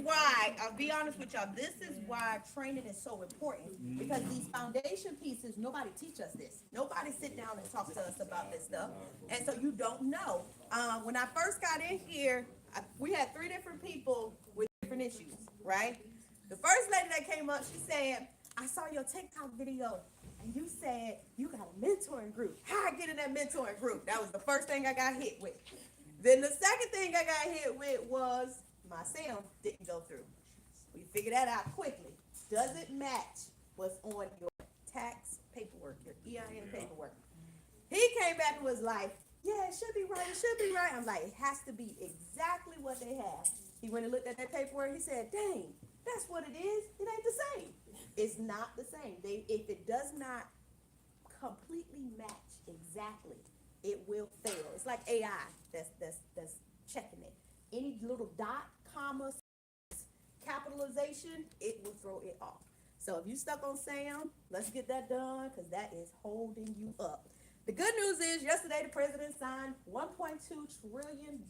why, I'll be honest with y'all, this is why training is so important, because these foundation pieces, nobody teach us this. Nobody sit down and talk to us about this stuff, and so you don't know. When I first got in here, we had 3 different people with different issues, right? The first lady that came up, she said, I saw your TikTok video, and you said you got a mentoring group. How I get in that mentoring group? That was the first thing I got hit with. Then the second thing I got hit with was my sound didn't go through. We figured that out quickly. Doesn't match what's on your tax paperwork, your EIN paperwork. He came back and was like, yeah, it should be right, it should be right. I'm like, it has to be exactly what they have. He went and looked at that paperwork, he said, dang, that's what it is. It ain't the same. It's not the same. If it does not completely match exactly, it will fail. It's like AI that's checking it. Any little dot, comma, capitalization, it will throw it off. So if you stuck on sound, let's get that done, because that is holding you up. The good news is yesterday the president signed $1.2 trillion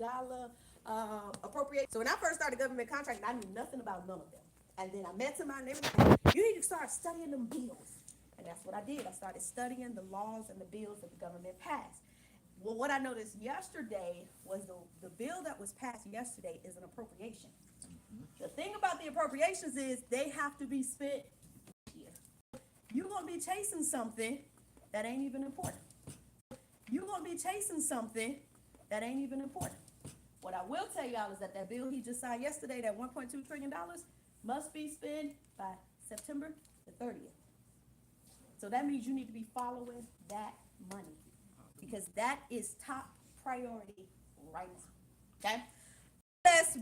appropriation. So when I first started government contracting, I knew nothing about none of them. And then I met somebody and they were like, you need to start studying them bills. And that's what I did. I started studying the laws and the bills that the government passed. Well, what I noticed yesterday was the bill that was passed yesterday is an appropriation. The thing about the appropriations is they have to be spent here. You're going to be chasing something that ain't even important. You're going to be chasing something that ain't even important. What I will tell y'all is that bill he just signed yesterday, that $1.2 trillion, must be spent by September the 30th. So that means you need to be following that money, because that is top priority right now. Okay? Yes,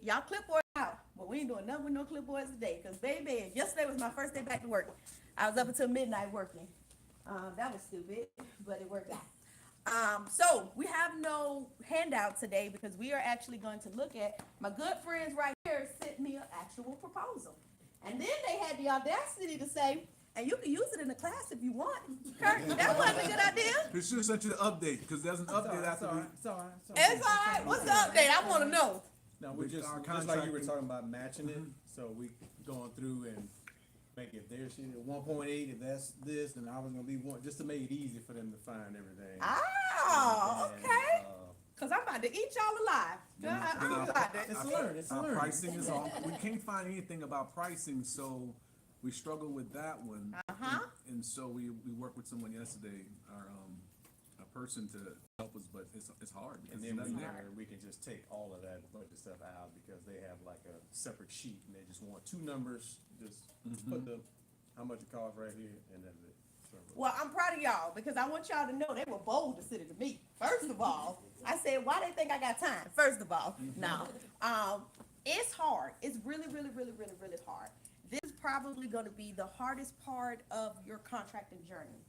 y'all clipboard out, but we ain't doing nothing with no clipboards today, because baby, yesterday was my first day back to work. I was up until midnight working. That was stupid, but it worked out. So we have no handout today, because we are actually going to look at, my good friends right here sent me an actual proposal. And then they had the audacity to say, and you can use it in the class if you want. Kurt, that wasn't a good idea. We should have sent you the update, because there's an update after we. It's all right. What's the update? I want to know. No, we just like you were talking about matching it. So we going through and make it their shit at 1.8. If that's this, then I was gonna be one, just to make it easy for them to find everything. Oh, okay. Cause I'm about to eat y'all alive. It's a learn. Pricing is off. We can't find anything about pricing, so we struggle with that one. And so we worked with someone yesterday, a person to help us, but it's hard. And then we can just take all of that bunch of stuff out, because they have like a separate sheet and they just want 2 numbers. Just put how much it costs right here, and that's it. Well, I'm proud of y'all, because I want y'all to know they were bold to sit at the meet. First of all, I said, why they think I got time? First of all, no. It's hard. It's really, really, really, really, really hard. This is probably going to be the hardest part of your contracting journey,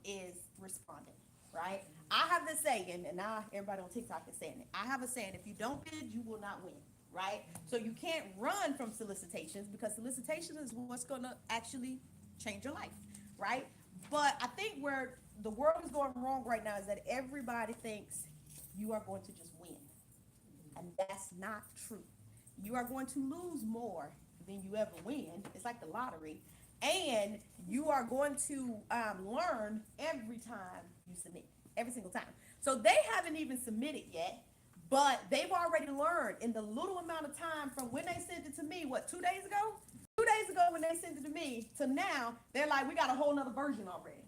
is responding, right? I have this saying, and now everybody on TikTok is saying it. I have a saying, if you don't bid, you will not win, right? So you can't run from solicitations, because solicitation is what's going to actually change your life, right? But I think where the world is going wrong right now is that everybody thinks you are going to just win. And that's not true. You are going to lose more than you ever win. It's like the lottery. And you are going to learn every time you submit, every single time. So they haven't even submitted yet, but they've already learned in the little amount of time from when they sent it to me, 2 days ago? 2 days ago when they sent it to me to now, they're like, we got a whole nother version already.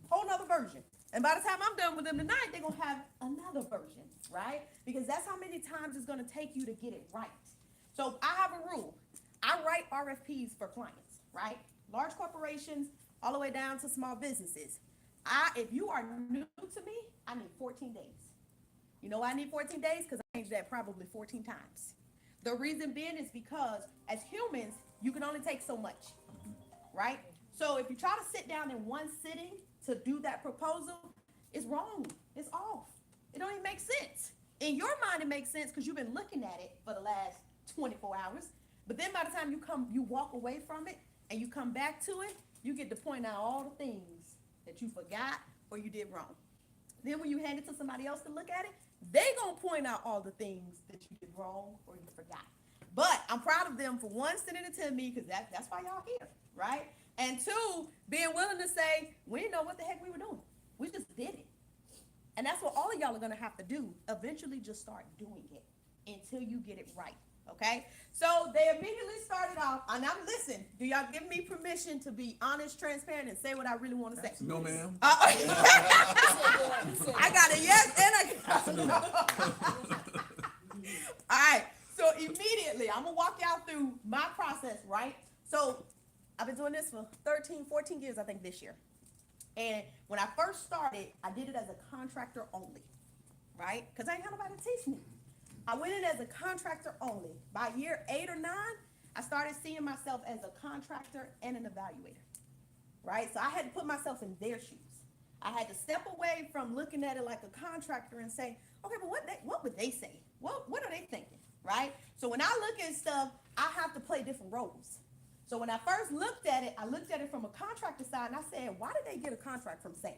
Whole nother version. And by the time I'm done with them tonight, they're going to have another version, right? Because that's how many times it's going to take you to get it right. So I have a rule. I write RFPs for clients, right? Large corporations, all the way down to small businesses. If you are new to me, I need 14 days. You know why I need 14 days? Because I changed that probably 14 times. The reason being is because as humans, you can only take so much, right? So if you try to sit down in one sitting to do that proposal, it's wrong. It's off. It don't even make sense. In your mind, it makes sense because you've been looking at it for the last 24 hours. But then by the time you walk away from it and you come back to it, you get to point out all the things that you forgot or you did wrong. Then when you hand it to somebody else to look at it, they gonna point out all the things that you did wrong or you forgot. But I'm proud of them for one, sending it to me, because that's why y'all here, right? And two, being willing to say, we didn't know what the heck we were doing. We just did it. And that's what all of y'all are gonna have to do. Eventually just start doing it until you get it right, okay? So they immediately started off, and I'm listening. Do y'all give me permission to be honest, transparent, and say what I really want to say? No, ma'am. I got a yes and I got a no. All right, so immediately, I'm gonna walk y'all through my process, right? So I've been doing this for 13, 14 years, I think, this year. And when I first started, I did it as a contractor only, right? Because I ain't had nobody to teach me. I went in as a contractor only. By year 8 or 9, I started seeing myself as a contractor and an evaluator, right? So I had to put myself in their shoes. I had to step away from looking at it like a contractor and say, okay, but what would they say? What are they thinking, right? So when I look at stuff, I have to play different roles. So when I first looked at it, I looked at it from a contractor side, and I said, why did they get a contract from Sam?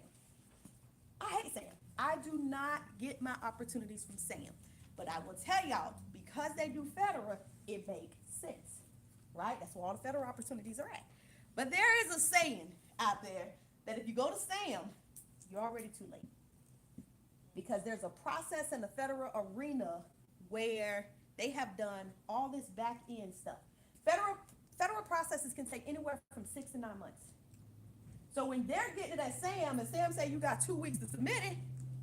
I hate Sam. I do not get my opportunities from Sam. But I will tell y'all, because they do federal, it makes sense, right? That's where all the federal opportunities are at. But there is a saying out there that if you go to Sam, you're already too late. Because there's a process in the federal arena where they have done all this back end stuff. Federal processes can take anywhere from 6 to 9 months. So when they're getting it at Sam, and Sam say you got 2 weeks to submit it,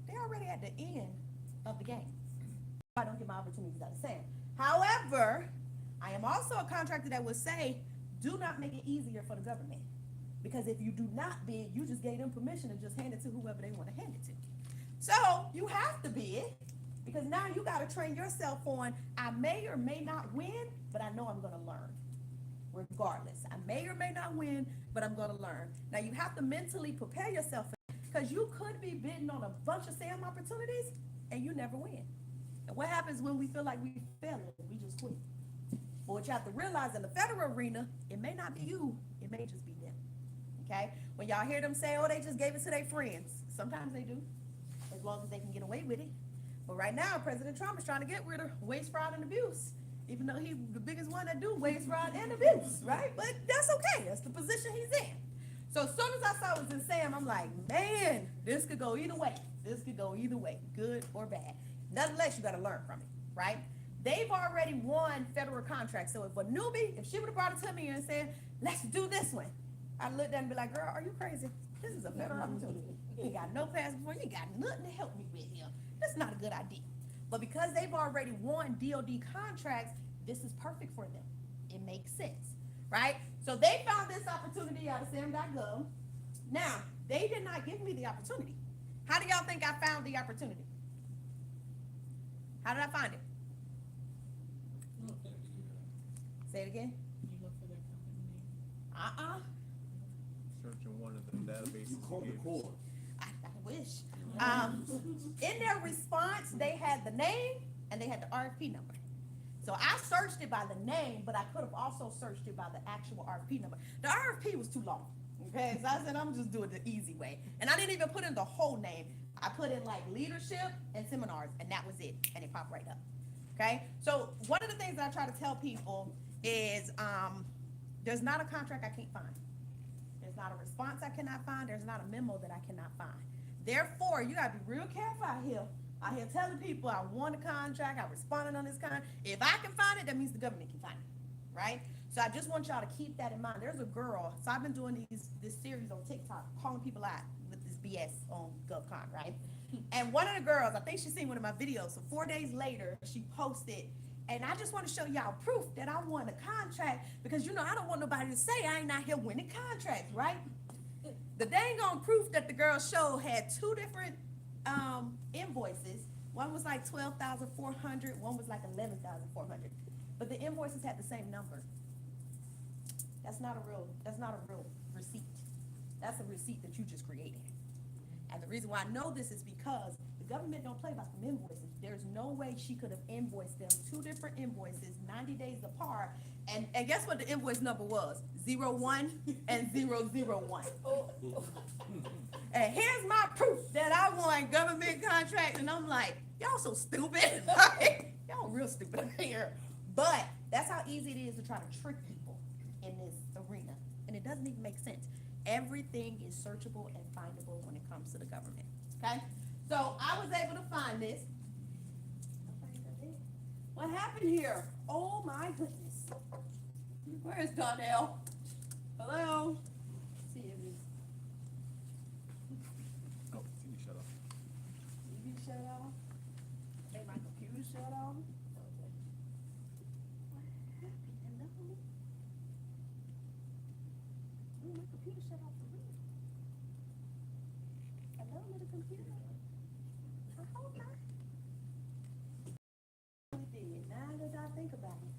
they're already at the end of the game. I don't get my opportunities out of Sam. However, I am also a contractor that would say, do not make it easier for the government. Because if you do not bid, you just gave them permission to just hand it to whoever they want to hand it to. So you have to bid, because now you got to train yourself on, I may or may not win, but I know I'm going to learn. Regardless, I may or may not win, but I'm going to learn. Now you have to mentally prepare yourself, because you could be bidding on a bunch of SAM opportunities and you never win. And what happens when we feel like we fail it? We just quit. But what you have to realize, in the federal arena, it may not be you, it may just be them. Okay? When y'all hear them say, oh, they just gave it to their friends, sometimes they do, as long as they can get away with it. But right now, President Trump is trying to get rid of waste, fraud, and abuse, even though he's the biggest one that do waste, fraud, and abuse, right? But that's okay. That's the position he's in. So as soon as I saw it was in Sam, I'm like, man, this could go either way. This could go either way, good or bad. Nonetheless, you got to learn from it, right? They've already won federal contracts. So if a newbie, if she would have brought it to me and said, let's do this one, I'd look down and be like, girl, are you crazy? This is a federal opportunity. You ain't got no passport. You ain't got nothing to help me with here. That's not a good idea. But because they've already won DOD contracts, this is perfect for them. It makes sense, right? So they found this opportunity out of SAM.gov. Now, they did not give me the opportunity. How do y'all think I found the opportunity? How did I find it? Say it again. You look for their company name. Searching one of the databases. You called the core. I wish. In their response, they had the name and they had the RFP number. So I searched it by the name, but I could have also searched it by the actual RFP number. The RFP was too long, okay? So I said, I'm just doing the easy way. And I didn't even put in the whole name. I put in like leadership and seminars, and that was it. And it popped right up, okay? So one of the things that I try to tell people is there's not a contract I can't find. There's not a response I cannot find. There's not a memo that I cannot find. Therefore, you gotta be real careful out here telling people I want a contract, I responded on this contract. If I can find it, that means the government can find it, right? So I just want y'all to keep that in mind. There's a girl, so I've been doing this series on TikTok, calling people out with this BS on GovCon, right? And one of the girls, I think she's seen one of my videos, so 4 days later, she posted, and I just want to show y'all proof that I won a contract, because you know, I don't want nobody to say I ain't out here winning contracts, right? The dang on proof that the girl showed had 2 different invoices. One was like $12,400, one was like $11,400. But the invoices had the same number. That's not a real receipt. That's a receipt that you just created. And the reason why I know this is because the government don't play about the invoices. There's no way she could have invoiced them 2 different invoices, 90 days apart. And guess what the invoice number was? 01 and 001. And here's my proof that I won government contract. And I'm like, y'all so stupid. Y'all real stupid here. But That's how easy it is to try to trick people in this arena. And it doesn't even make sense. Everything is searchable and findable when it comes to the government. Okay? So I was able to find this. What happened here? Oh my goodness. Where is Donnell? Hello? See if it's Oh, TV shut off. TV shut off. Hey, my computer shut off. What happened? Hello? Oh, my computer shut off for real. Hello, little computer. I hope not. Now that I think about it.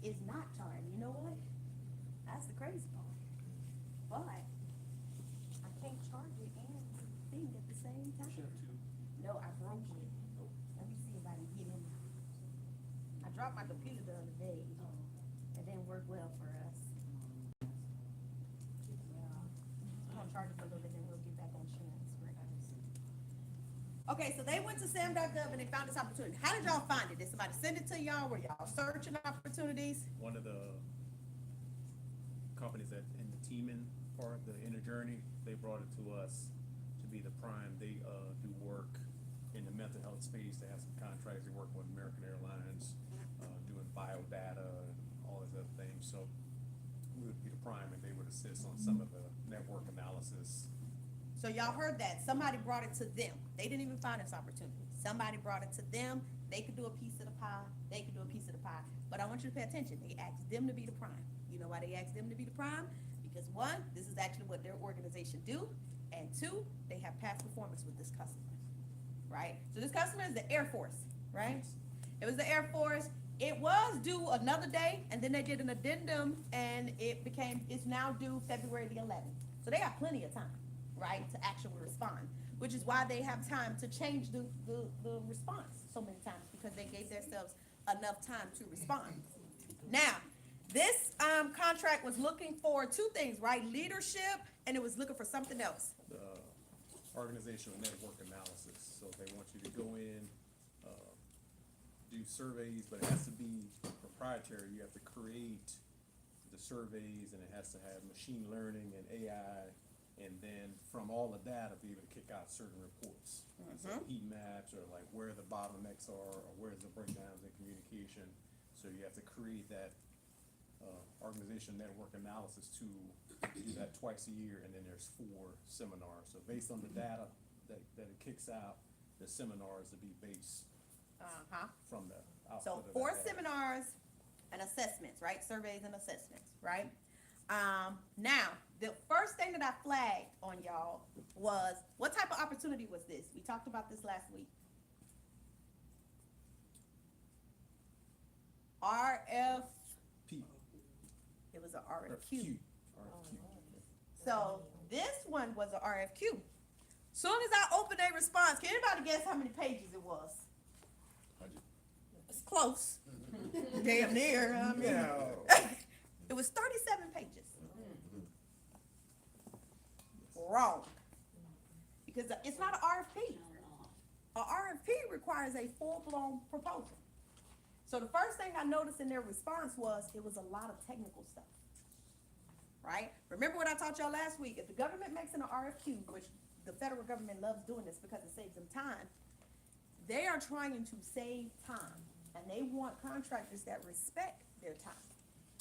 It's not charged. You know what? That's the crazy part. But I can't charge it and thing at the same time. No, I broke it. Let me see if I can get in. I dropped my computer the other day. It didn't work well for us. I'm gonna charge it for a little bit, then we'll get back on insurance. Okay, so they went to sam.gov and they found this opportunity. How did y'all find it? Did somebody send it to y'all? Were y'all searching opportunities? One of the companies that in the teaming part, the inner journey, they brought it to us to be the prime. They do work in the mental health space. They have some contracts. They work with American Airlines, doing biodata and all these other things. So we would be the prime and they would assist on some of the network analysis. So y'all heard that. Somebody brought it to them. They didn't even find this opportunity. Somebody brought it to them. They could do a piece of the pie. They could do a piece of the pie. But I want you to pay attention. They asked them to be the prime. You know why they asked them to be the prime? Because one, this is actually what their organization do. And two, they have past performance with this customer, right? So this customer is the Air Force, right? It was the Air Force. It was due another day, and then they did an addendum, and it's now due February the 11th. So they got plenty of time, right, to actually respond, which is why they have time to change the response so many times, because they gave themselves enough time to respond. Now, this contract was looking for two things, right? Leadership, and it was looking for something else. The organizational network analysis. So they want you to go in, do surveys, but it has to be proprietary. You have to create the surveys, and it has to have machine learning and AI, and then from all the data, be able to kick out certain reports. So heat maps, or like where the bottlenecks are, or where's the breakdowns in communication. So you have to create that organization network analysis to do that twice a year, and then there's 4 seminars. So based on the data that it kicks out, the seminars to be based from the output So of that 4 data. seminars and assessments, right? Surveys and assessments, right? Now, the first thing that I flagged on y'all was, what type of opportunity was this? We talked about this last week. P. It was an RFQ. Q. So this one was an RFQ. Soon as I opened a response, can anybody guess how many pages it was? It's close. Damn near. I mean, it was 37 pages. Wrong. Because it's not an RFP. An RFP requires a full-blown proposal. So the first thing I noticed in their response was it was a lot of technical stuff. Right? Remember what I taught y'all last week? If the government makes an RFQ, which the federal government loves doing this because it saves them time, they are trying to save time, and they want contractors that respect their time.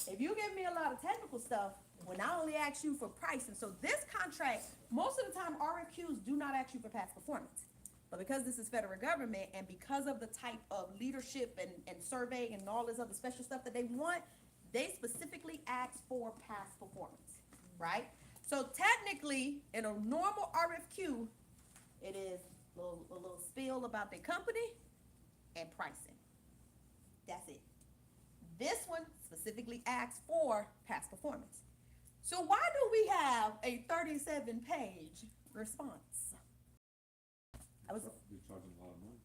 If you give me a lot of technical stuff, when I only ask you for pricing, so this contract, most of the time RFQs do not ask you for past performance. But because this is federal government, and because of the type of leadership and survey and all this other special stuff that they want, they specifically ask for past performance, right? So technically, in a normal RFQ, it is a little spiel about their company and pricing. That's it. This one specifically asks for past performance. So why do we have a 37-page response? You're charging a lot of money.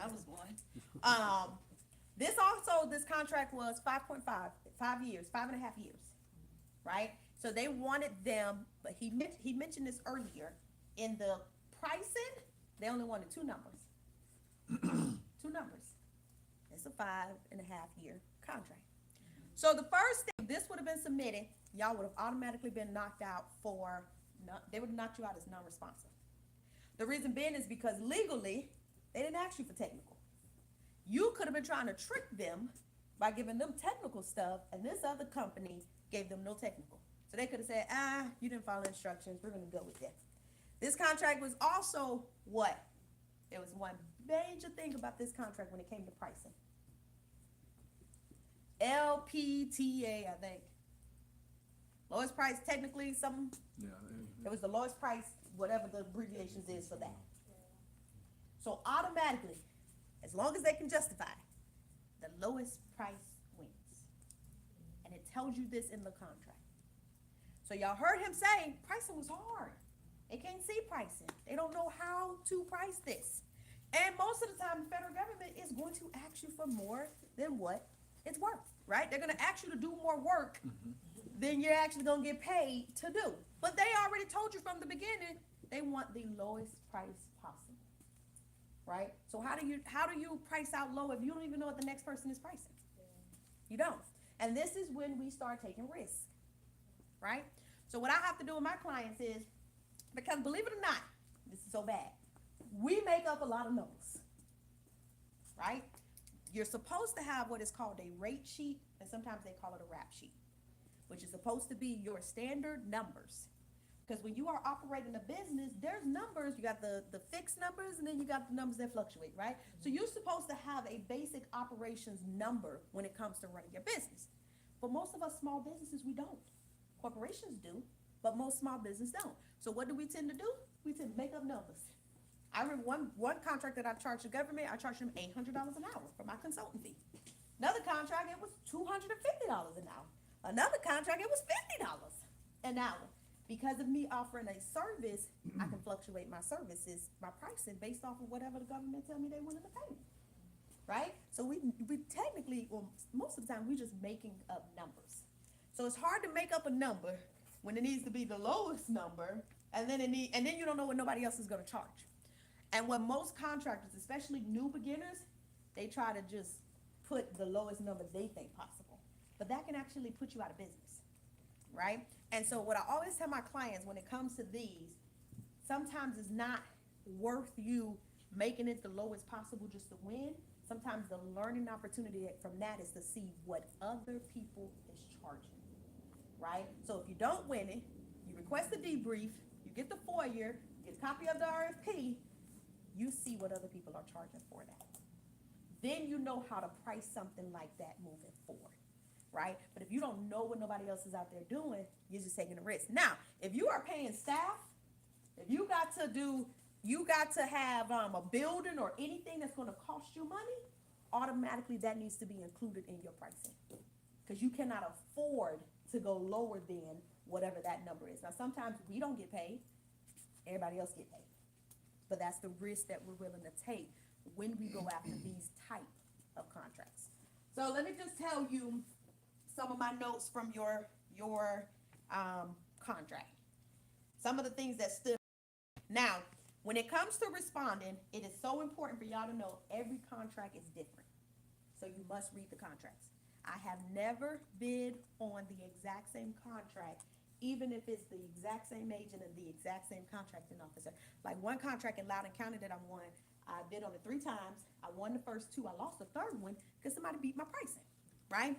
I was one. This contract was 5 years, 5.5 years, right? So they wanted them, but he mentioned this earlier, in the pricing, They only wanted two numbers. Two numbers. It's a 5.5-year contract. So the first thing, this would have been submitted, y'all would have automatically been knocked out they would have knocked you out as non-responsive. The reason being is because legally, they didn't ask you for technical. You could have been trying to trick them by giving them technical stuff, and this other company gave them no technical. So they could have said, you didn't follow instructions, we're gonna go with that. This contract was also what? There was one major thing about this contract when it came to pricing. LPTA, I think. Lowest price, technically, something. Yeah. It was the lowest price, whatever the abbreviations is for that. So automatically, as long as they can justify, the lowest price wins. And it tells you this in the contract. So y'all heard him say pricing was hard. They can't see pricing. They don't know how to price this. And most of the time, the federal government is going to ask you for more than what it's worth, right? They're going to ask you to do more work than you're actually going to get paid to do. But they already told you from the beginning, they want the lowest price possible, right? So how do you price out low if you don't even know what the next person is pricing? You don't. And this is when we start taking risks, right? So what I have to do with my clients is, because believe it or not, this is so bad, we make up a lot of numbers, right? You're supposed to have what is called a rate sheet, and sometimes they call it a rap sheet, which is supposed to be your standard numbers. Because when you are operating a business, there's numbers, you got the fixed numbers, and then you got the numbers that fluctuate, right? So you're supposed to have a basic operations number when it comes to running your business. But most of us small businesses, we don't. Corporations do, but most small business don't. So what do we tend to do? We tend to make up numbers. I remember one contract that I charged the government, I charged them $800 an hour for my consulting fee. Another contract, it was $250 an hour. Another contract, it was $50 an hour. Because of me offering a service, I can fluctuate my services, my pricing based off of whatever the government tell me they wanted to pay me, right? So we technically, well, most of the time, we're just making up numbers. So it's hard to make up a number when it needs to be the lowest number, and then you don't know what nobody else is going to charge. And what most contractors, especially new beginners, they try to just put the lowest number they think possible. But that can actually put you out of business, right? And so what I always tell my clients when it comes to these, sometimes it's not worth you making it the lowest possible just to win. Sometimes the learning opportunity from that is to see what other people is charging, right? So if you don't win it, you request a debrief, you get the FOIA, you get a copy of the RFP, you see what other people are charging for that. Then you know how to price something like that moving forward, right? But if you don't know what nobody else is out there doing, you're just taking a risk. Now, if you are paying staff, if you got to have a building or anything that's going to cost you money, automatically that needs to be included in your pricing, because you cannot afford to go lower than whatever that number is. Now, sometimes we don't get paid, everybody else get paid. But that's the risk that we're willing to take when we go after these type of contracts. So let me just tell you some of my notes from your contract. Some of the things that stood. Now, when it comes to responding, it is so important for y'all to know every contract is different. So you must read the contracts. I have never bid on the exact same contract, even if it's the exact same agent and the exact same contracting officer. Like one contract in Loudoun County that I won, I bid on it 3 times. I won the first 2. I lost the third one because somebody beat my pricing, right?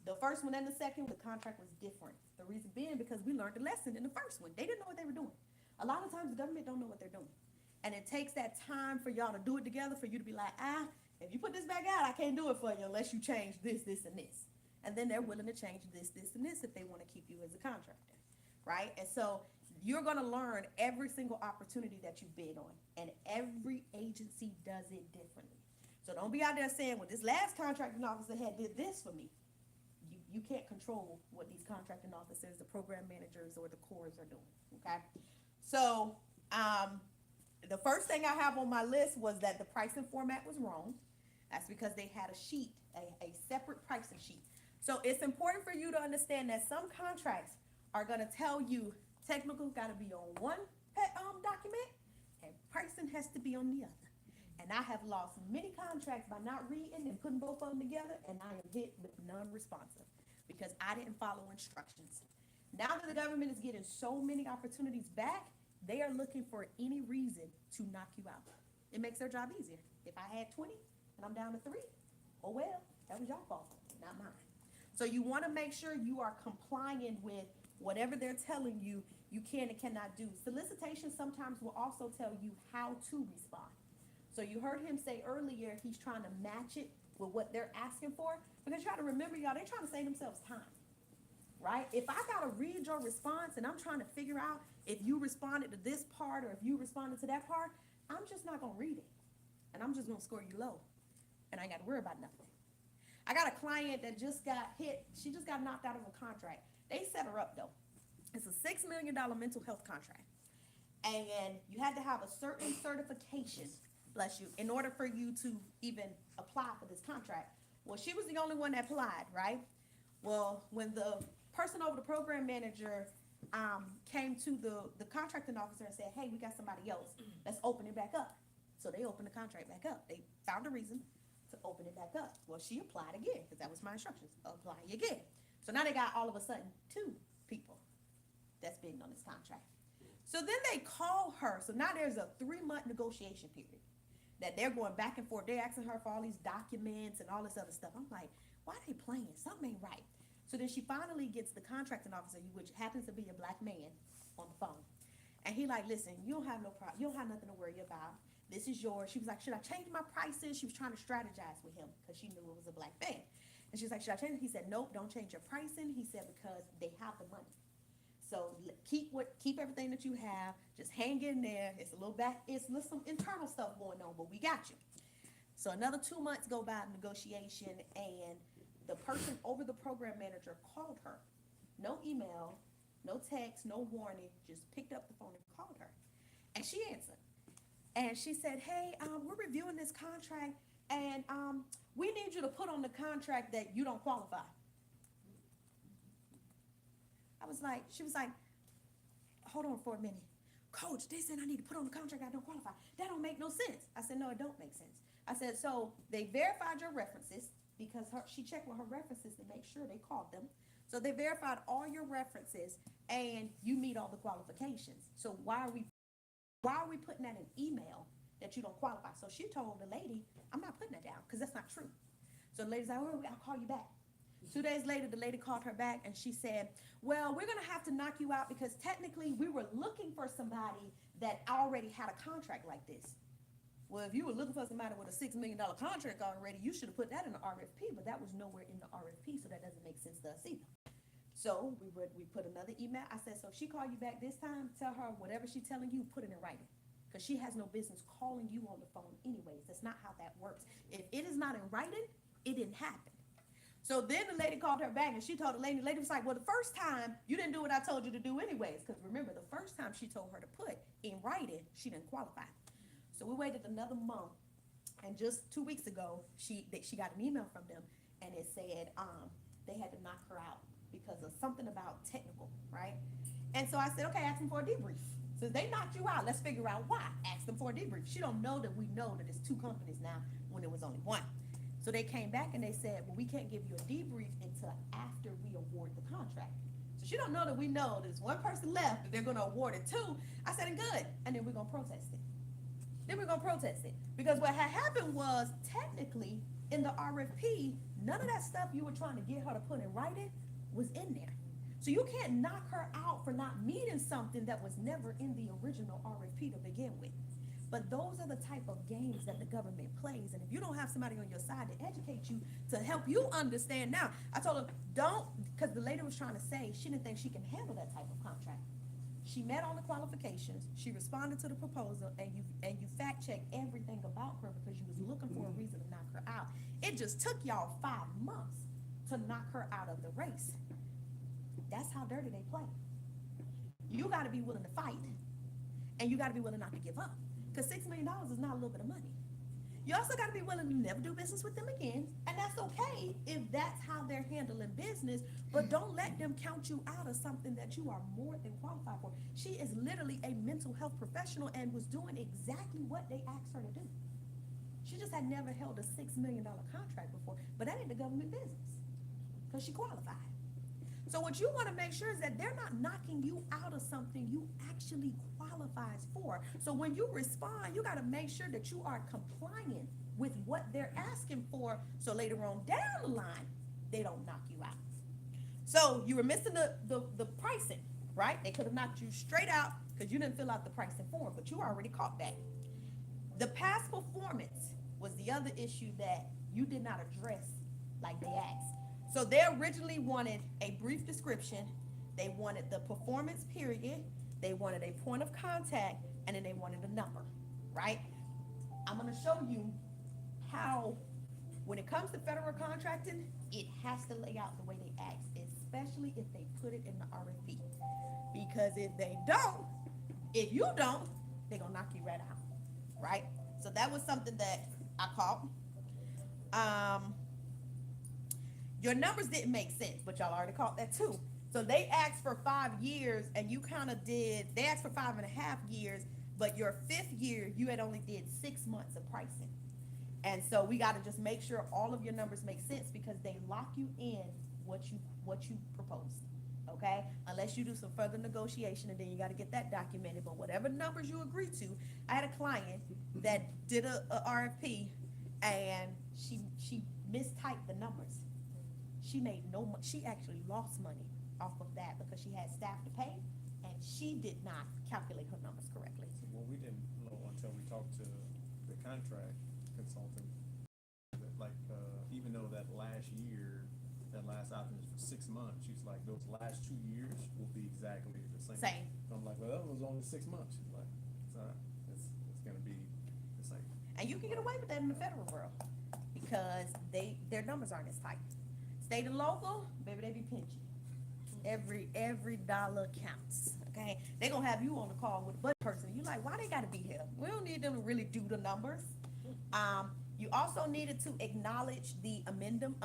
The first one and the second, the contract was different. The reason being because we learned a lesson in the first one. They didn't know what they were doing. A lot of times the government don't know what they're doing. And it takes that time for y'all to do it together, for you to be like, if you put this back out, I can't do it for you unless you change this, this, and this. And then they're willing to change this, this, and this if they want to keep you as a contractor, right? And so you're going to learn every single opportunity that you bid on, and every agency does it differently. So don't be out there saying, well, this last contracting officer did this for me. You can't control what these contracting officers, the program managers, or the cores are doing, okay? So the first thing I have on my list was that the pricing format was wrong. That's because they had a sheet, a separate pricing sheet. So it's important for you to understand that some contracts are going to tell you technical got to be on one document and Pricing has to be on the other. And I have lost many contracts by not reading and putting both of them together, and I am hit with non-responsive because I didn't follow instructions. Now that the government is getting so many opportunities back, they are looking for any reason to knock you out. It makes their job easier. If I had 20 and I'm down to 3, oh well, that was your fault, not mine. So you want to make sure you are complying with whatever they're telling you you can and cannot do. Solicitation sometimes will also tell you how to respond. So you heard him say earlier he's trying to match it with what they're asking for, because you got to remember, y'all, they're trying to save themselves time, right? If I got to read your response and I'm trying to figure out if you responded to this part or if you responded to that part, I'm just not going to read it. And I'm just going to score you low. And I ain't got to worry about nothing. I got a client that just got hit. She just got knocked out of a contract. They set her up, though. It's a $6 million mental health contract. And you had to have a certain certification, bless you, in order for you to even apply for this contract. Well, she was the only one that applied, right? Well, when the person over the program manager came to the contracting officer and said, hey, we got somebody else, let's open it back up. So they opened the contract back up. They found a reason to open it back up. Well, she applied again, because that was my instructions, apply again. So now they got all of a sudden 2 people that's bidding on this contract. So then they call her. So now there's a 3-month negotiation period that they're going back and forth. They're asking her for all these documents and all this other stuff. I'm like, why are they playing? Something ain't right. So then she finally gets the contracting officer, which happens to be a black man, on the phone. And he like, listen, you don't have no problem. You don't have nothing to worry about. This is yours. She was like, should I change my prices? She was trying to strategize with him because she knew it was a black man. And she was like, should I change it? He said, nope, don't change your pricing. He said, because they have the money. So keep everything that you have. Just hang in there. It's a little some internal stuff going on, but we got you. So another 2 months go by of negotiation, and the person over the program manager called her. No email, no text, no warning, just picked up the phone and called her. And she answered. And she said, hey, we're reviewing this contract, and we need you to put on the contract that you don't qualify. She was like, hold on for a minute. Coach, they said I need to put on the contract I don't qualify. That don't make no sense. I said, no, it don't make sense. I said, so they verified your references, because she checked with her references to make sure they called them. So they verified all your references, and you meet all the qualifications. So why are we putting that in email that you don't qualify? So she told the lady, I'm not putting that down, because that's not true. So the lady's like, oh, I'll call you back. 2 days later, the lady called her back, and she said, well, we're going to have to knock you out, because technically we were looking for somebody that already had a contract like this. Well, if you were looking for somebody with a $6 million contract already, you should have put that in the RFP, but that was nowhere in the RFP, so that doesn't make sense to us either. So we put another email. I said, so if she called you back this time, tell her whatever she's telling you, put it in writing, because she has no business calling you on the phone anyways. That's not how that works. If it is not in writing, it didn't happen. So then the lady called her back, and she told the lady was like, well, the first time you didn't do what I told you to do anyways, because remember, the first time she told her to put in writing, she didn't qualify. So we waited another month, and just 2 weeks ago, she got an email from them, and it said they had to knock her out because of something about technical, right? And so I said, okay, ask them for a debrief. So they knocked you out, let's figure out why. Ask them for a debrief. She don't know that we know that it's 2 companies now when it was only 1. So they came back and they said, well, we can't give you a debrief until after we award the contract. So she don't know that we know there's 1 person left, that they're going to award it to. I said, good. And then we're going to protest it. Because what had happened was, technically, in the RFP, none of that stuff you were trying to get her to put in writing was in there. So you can't knock her out for not meeting something that was never in the original RFP to begin with. But those are the type of games that the government plays. And if you don't have somebody on your side to educate you, to help you understand. Now, I told her, don't, because the lady was trying to say she didn't think she can handle that type of contract. She met all the qualifications. She responded to the proposal, and you fact checked everything about her because you was looking for a reason to knock her out. It just took y'all 5 months to knock her out of the race. That's how dirty they play. You got to be willing to fight, and you got to be willing not to give up. Because $6 million is not a little bit of money. You also got to be willing to never do business with them again, and that's okay if that's how they're handling business. But don't let them count you out of something that you are more than qualified for. She is literally a mental health professional and was doing exactly what they asked her to do. She just had never held a $6 million contract before, but that ain't the government business because she qualified. So what you want to make sure is that they're not knocking you out of something you actually qualifies for. So when you respond, you got to make sure that you are compliant with what they're asking for, so later on down the line, they don't knock you out. So you were missing the pricing, right? They could have knocked you straight out because you didn't fill out the pricing form, but you already caught that. The past performance was the other issue that you did not address like they asked. So they originally wanted a brief description, they wanted the performance period, they wanted a point of contact, and then they wanted a number, right? I'm gonna show you how, when it comes to federal contracting, it has to lay out the way they ask, especially if they put it in the RFP. Because if they don't, if you don't, they're gonna knock you right out, right? So that was something that I caught. Your numbers didn't make sense, but y'all already caught that too. So they asked for 5 years, and you kind of did, they asked for 5.5 years, but your 5th year, you had only did 6 months of pricing. And so we got to just make sure all of your numbers make sense, because they lock you in what you proposed, okay? Unless you do some further negotiation, and then you got to get that documented. But whatever numbers you agree to, I had a client that did a RFP, and she mistyped the numbers. She made no money. She actually lost money off of that because she had staff to pay, and she did not calculate her numbers correctly. So, well, we didn't know until we talked to the contract consultant, that like, even though that last year, that last item is for 6 months, she's like, those last 2 years will be exactly the same. Same. So I'm like, well, that was only 6 months. She's like, it's all right, it's gonna be the same. And you can get away with that in the federal world because their numbers aren't as tight. State and local, baby, they be pinching. Every dollar counts, okay? They gonna have you on the call with a budget person. You like, why they gotta be here? We don't need them to really do the numbers. You also needed to acknowledge the addendum.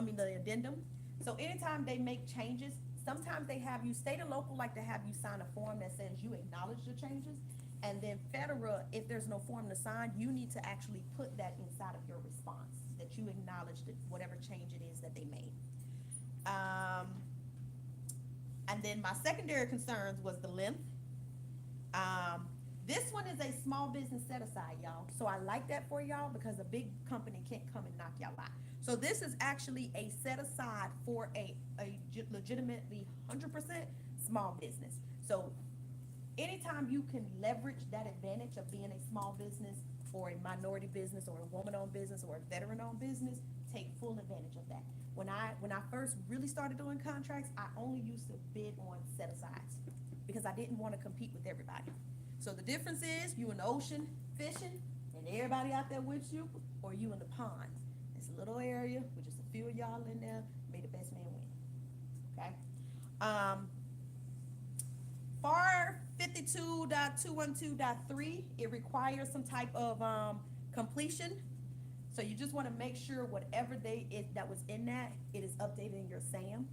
So anytime they make changes, sometimes they have you, state and local like to have you sign a form that says you acknowledge the changes. And then federal, if there's no form to sign, you need to actually put that inside of your response, that you acknowledge that whatever change it is that they made. And then my secondary concerns was the length. This one is a small business set aside, y'all. So I like that for y'all because a big company can't come and knock y'all out. So this is actually a set aside for a legitimately 100% small business. So anytime you can leverage that advantage of being a small business or a minority business or a woman-owned business or a veteran-owned business, take full advantage of that. When I first really started doing contracts, I only used to bid on set-asides because I didn't want to compete with everybody. So the difference is you in the ocean fishing and everybody out there with you, or you in the pond. It's a little area with just a few of y'all in there, may the best man win, okay? FAR 52.212.3, it requires some type of completion. So you just want to make sure whatever that was in that, it is updated in your SAM.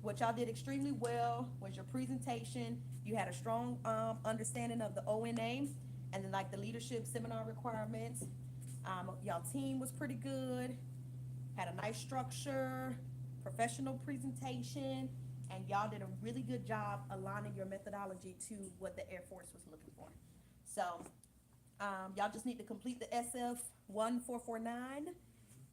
What y'all did extremely well was your presentation. You had a strong understanding of the ONA, and then like the leadership seminar requirements. Y'all team was pretty good, had a nice structure, professional presentation, and y'all did a really good job aligning your methodology to what the Air Force was looking for. So y'all just need to complete the SF 1449.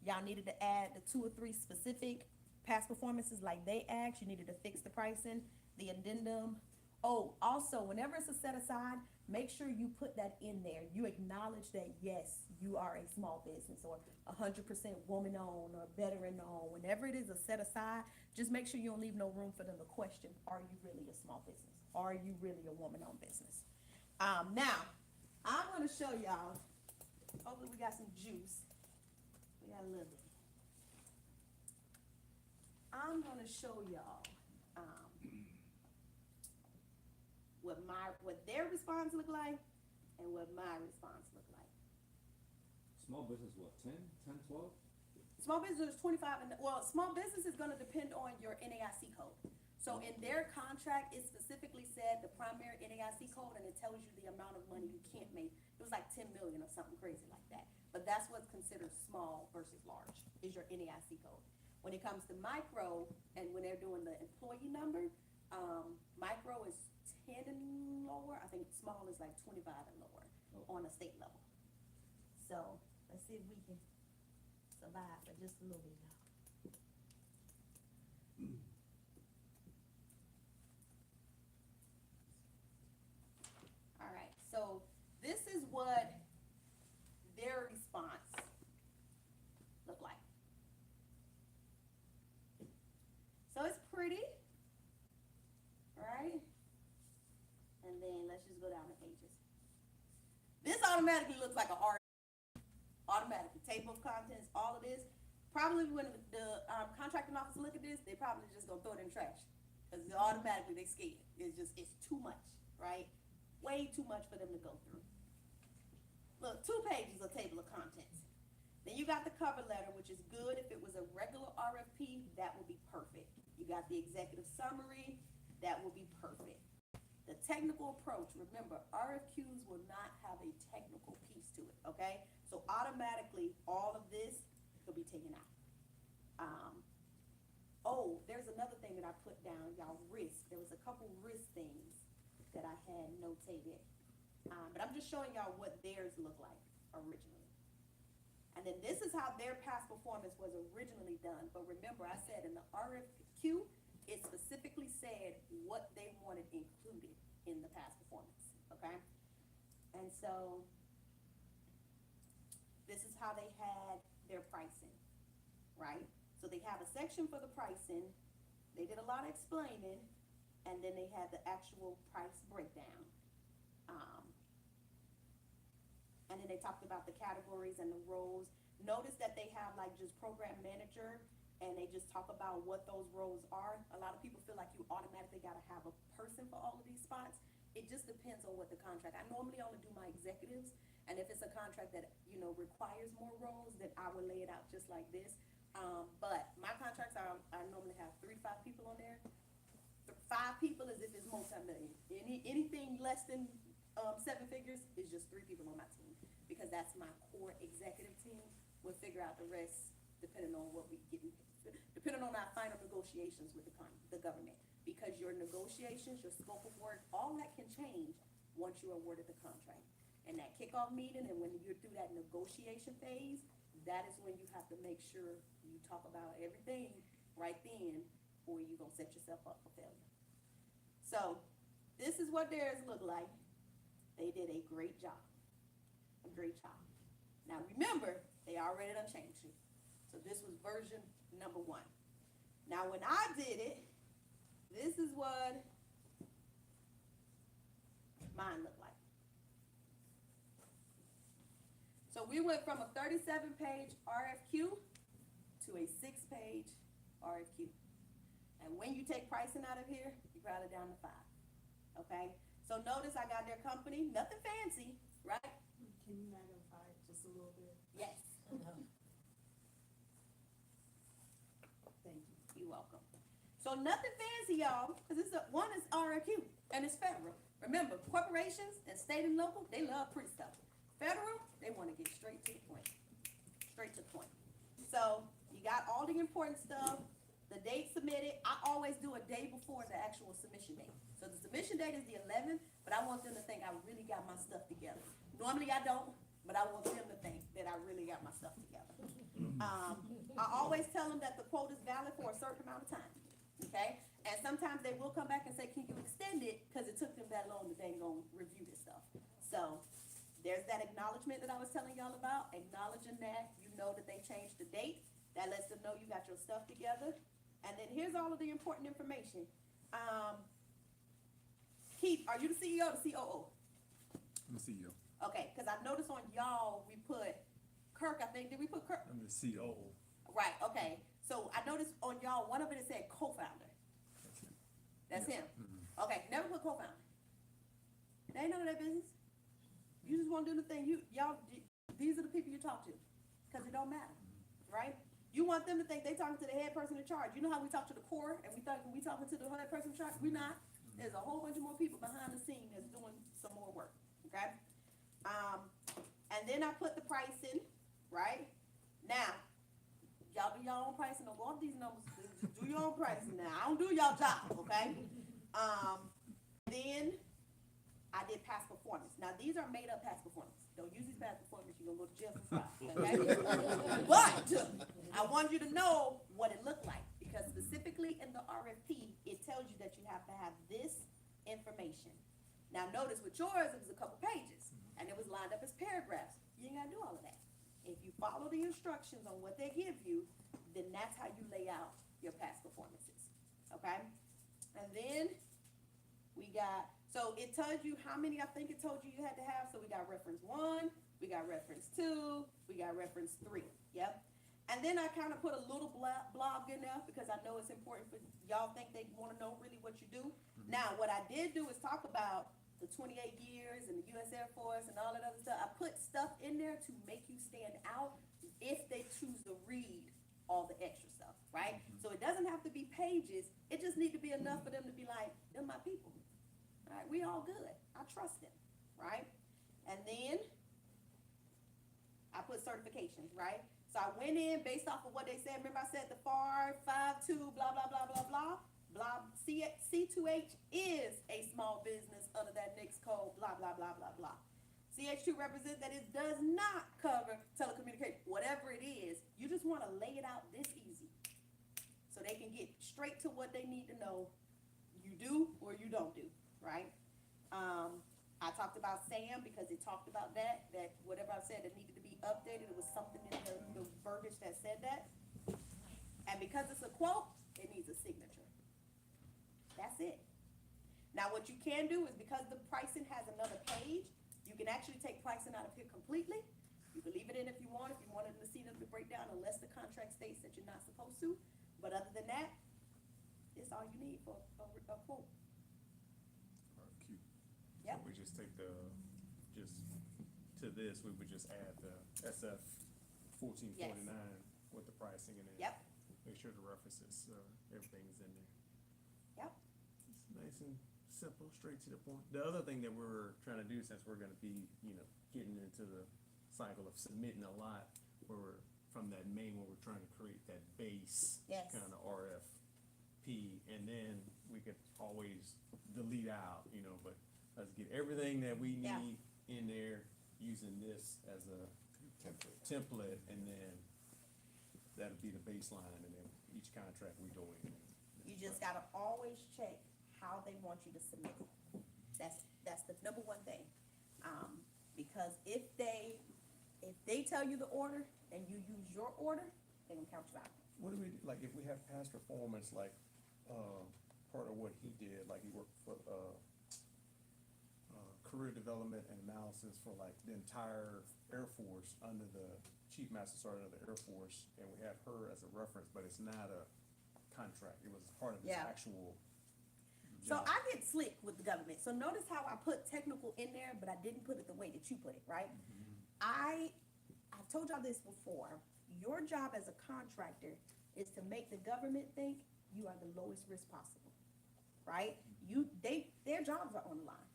Y'all needed to add the 2 or 3 specific past performances like they asked. You needed to fix the pricing, the addendum. Oh, also, whenever it's a set aside, make sure you put that in there. You acknowledge that, yes, you are a small business or 100% woman-owned or veteran-owned. Whenever it is a set aside, just make sure you don't leave no room for them to question, are you really a small business? Are you really a woman-owned business? Now, I'm going to show y'all, hopefully we got some juice. We got a little bit. I'm going to show y'all what their response look like and what my response looked like. Small business, what, 10, 12? Small business is 25, and, well, small business is gonna depend on your NAIC code. So in their contract, it specifically said the primary NAIC code, and it tells you the amount of money you can't make. It was like 10 million or something crazy like that. But that's what's considered small versus large, is your NAIC code. When it comes to micro, and when they're doing the employee number, micro is 10 and lower. I think small is like 25 and lower on a state level. So let's see if we can survive for just a little bit now. All right, so this is what their response looked like. So it's pretty, right? And then let's just go down the pages. This automatically looks like an art. Automatically, table of contents, all of this. Probably when the contracting office look at this, they probably just gonna throw it in the trash. Cause automatically they scared. It's too much, right? Way too much for them to go through. Look, 2 pages of table of contents. Then you got the cover letter, which is good. If it was a regular RFP, that would be perfect. You got the executive summary, that will be perfect. The technical approach, remember, RFQs will not have a technical piece to it, okay? So automatically, all of this could be taken out. There's another thing that I put down, y'all, risk. There was a couple risk things that I had notated. But I'm just showing y'all what theirs looked like originally. And then this is how their past performance was originally done. But remember, I said in the RFQ, it specifically said what they wanted included in the past performance, okay? And so this is how they had their pricing, right? So they have a section for the pricing, they did a lot of explaining, and then they had the actual price breakdown. And then they talked about the categories and the roles. Notice that they have like just program manager, and they just talk about what those roles are. A lot of people feel like you automatically gotta have a person for all of these spots. It just depends on what the contract. I normally only do my executives, and if it's a contract that, you know, requires more roles, then I will lay it out just like this. But my contracts are, I normally have 3 to 5 people on there. 5 people is if it's multi-million. Anything less than 7 figures is just 3 people on my team, because that's my core executive team. We'll figure out the rest depending on what we get, depending on our final negotiations with the government. Because your negotiations, your scope of work, all that can change once you're awarded the contract. And that kickoff meeting, and when you're through that negotiation phase, that is when you have to make sure you talk about everything right then, or you're gonna set yourself up for failure. So this is what theirs look like. They did a great job. A great job. Now remember, they already done changed it. So this was version number 1. Now when I did it, this is what mine looked like. So we went from a 37-page RFQ to a 6-page RFQ. And when you take pricing out of here, you're probably down to 5, okay? So notice I got their company, nothing fancy, right? Can you magnify it just a little bit? Yes. Thank you, you're welcome. So nothing fancy, y'all, because one is RFQ, and it's federal. Remember, corporations and state and local, they love pretty stuff. Federal, they want to get straight to the point. Straight to the point. So you got all the important stuff, the date submitted. I always do a day before the actual submission date. So the submission date is the 11th, but I want them to think I really got my stuff together. Normally I don't, but I want them to think that I really got my stuff together. I always tell them that the quote is valid for a certain amount of time, okay? And sometimes they will come back and say, can you extend it? Because it took them that long that they gonna review this stuff. So there's that acknowledgement that I was telling y'all about, acknowledging that you know that they changed the date. That lets them know you got your stuff together. And then here's all of the important information. Keith, are you the CEO or the COO? I'm the CEO. Okay, because I noticed on y'all, we put Kirk, I think, did we put Kirk? I'm the COO. Right, okay. So I noticed on y'all, one of it said co-founder. That's him. Okay, never put co-founder. They ain't none of their business. You just wanna do the thing, these are the people you talk to, cause it don't matter, right? You want them to think they talking to the head person in charge. You know how we talk to the core and we talking to the head person in charge? We not. There's a whole bunch of more people behind the scene that's doing some more work, okay? And then I put the price in, right? Now, y'all do your own pricing. Don't go off these numbers. Just do your own pricing now. I don't do y'all job, okay? Then I did past performance. Now, these are made up past performance. Don't use these past performance. You're going to go to jail for fraud, okay? But I want you to know what it looked like, because specifically in the RFP, it tells you that you have to have this information. Now, notice with yours, it was a couple pages, and it was lined up as paragraphs. You ain't got to do all of that. If you follow the instructions on what they give you, then that's how you lay out your past performances, okay? And then we got, so it tells you how many I think it told you had to have. So we got reference 1, we got reference 2, we got reference 3, yep. And then I kind of put a little blog in there because I know it's important for y'all think they want to know really what you do. Now, what I did do is talk about the 28 years and the U.S. Air Force and all that other stuff. I put stuff in there to make you stand out if they choose to read all the extra stuff, right? So it doesn't have to be pages. It just need to be enough for them to be like, they're my people. All right, we all good. I trust them, right? And then I put certifications, right? So I went in based off of what they said. Remember I said the FAR 5.2, blah, blah, blah, blah, blah. Blah, C2H is a small business under that next code, blah, blah, blah, blah, blah. CH2 represents that it does not cover telecommunication, whatever it is. You just want to lay it out this easy so they can get straight to what they need to know. You do or you don't do, right? I talked about SAM because it talked about that whatever I said that needed to be updated, it was something in the verbiage that said that. And because it's a quote, it needs a signature. That's it. Now what you can do is, because the pricing has another page, you can actually take pricing out of here completely. You can leave it in if you wanted to see them to break down, unless the contract states that you're not supposed to. But other than that, it's all you need for a quote. Cute. Yep. So we just take to this, we would just add the SF 1449 with the pricing and then Yep. make sure the references, everything's in there. Yep. It's nice and simple, straight to the point. The other thing that we're trying to do, since we're gonna be, getting into the cycle of submitting a lot, where we're from that main, where we're trying to create that base Yes. kind of RFP, and then we could always delete out, but let's get everything that we Yeah. need in there using this as a template, and then that'll be the baseline, and then each contract we go in. You just gotta always check how they want you to submit. That's the number one thing. Because if they tell you the order and you use your order, they're gonna count you out. What do we, like, if we have past performance, like, part of what he did, like he worked for, career development and analysis for like the entire Air Force under the Chief Master Sergeant of the Air Force, and we have her as a reference, but it's not a contract, it was part of his Yeah. actual So job. I get slick with the government. So notice how I put technical in there, but I didn't put it the way that you put it, right? I've told y'all this before. Your job as a contractor is to make the government think you are the lowest risk possible, right? Their jobs are on the line.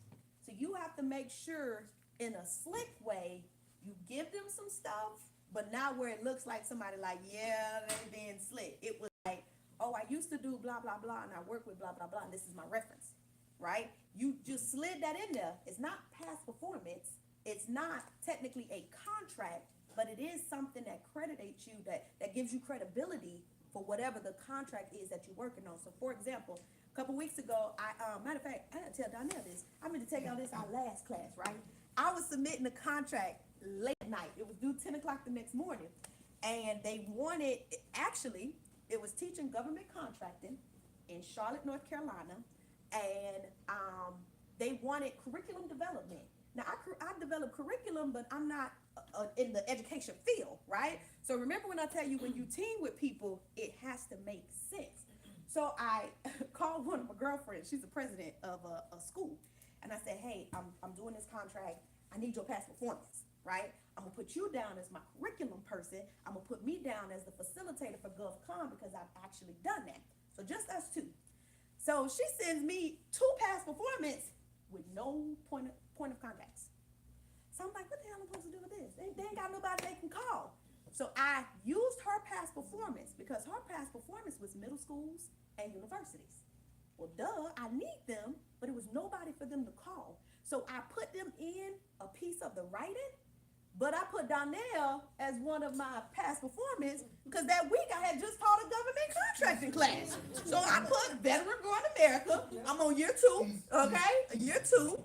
So you have to make sure in a slick way, you give them some stuff, but not where it looks like somebody like, yeah, they're being slick. It was like, oh, I used to do blah, blah, blah, and I work with blah, blah, blah, and this is my reference, right? You just slid that in there. It's not past performance. It's not technically a contract, but it is something that accreditates you, that gives you credibility for whatever the contract is that you're working on. So for example, a couple weeks ago, matter of fact, I gotta tell Donnell this. I meant to tell y'all this our last class, right? I was submitting a contract late at night. It was due 10 o'clock the next morning. And they wanted, actually, it was teaching government contracting in Charlotte, North Carolina. And they wanted curriculum development. Now, I develop curriculum, but I'm not in the education field, right? So remember when I tell you, when you team with people, it has to make sense. So I called one of my girlfriends. She's the president of a school. And I said, hey, I'm doing this contract. I need your past performance, right? I'm gonna put you down as my curriculum person. I'm gonna put me down as the facilitator for GovCon because I've actually done that. So just us two. So she sends me 2 past performance with no point of contacts. So I'm like, what the hell am I supposed to do with this? They ain't got nobody they can call. So I used her past performance because her past performance was middle schools and universities. Well, duh, I need them, but it was nobody for them to call. So I put them in a piece of the writing, but I put Donnell as one of my past performance because that week I had just taught a government contracting class. So I put Veteran Growing America. I'm on year 2, okay? Year 2.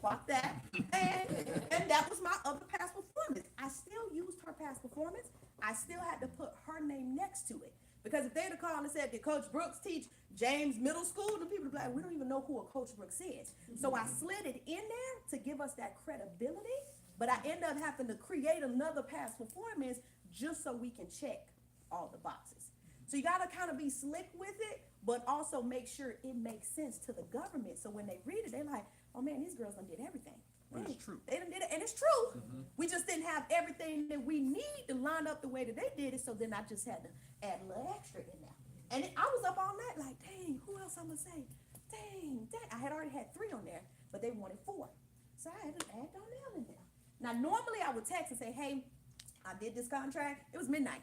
Fuck that. And that was my other past performance. I still used her past performance. I still had to put her name next to it. Because if they'd have called and said, did Coach Brooks teach James Middle School? The people would be like, we don't even know who a Coach Brooks is. So I slid it in there to give us that credibility, but I end up having to create another past performance just so we can check all the boxes. So you gotta kind of be slick with it, but also make sure it makes sense to the government. So when they read it, they're like, oh man, these girls done did everything. But it's true. They done did it, and it's true. We just didn't have everything that we need to line up the way that they did it, so then I just had to add a little extra in there. And I was up all night like, dang, who else I'm gonna say? Dang. I had already had 3 on there, but they wanted 4. So I had to add Donnell in there. Now, normally I would text and say, hey, I did this contract. It was midnight.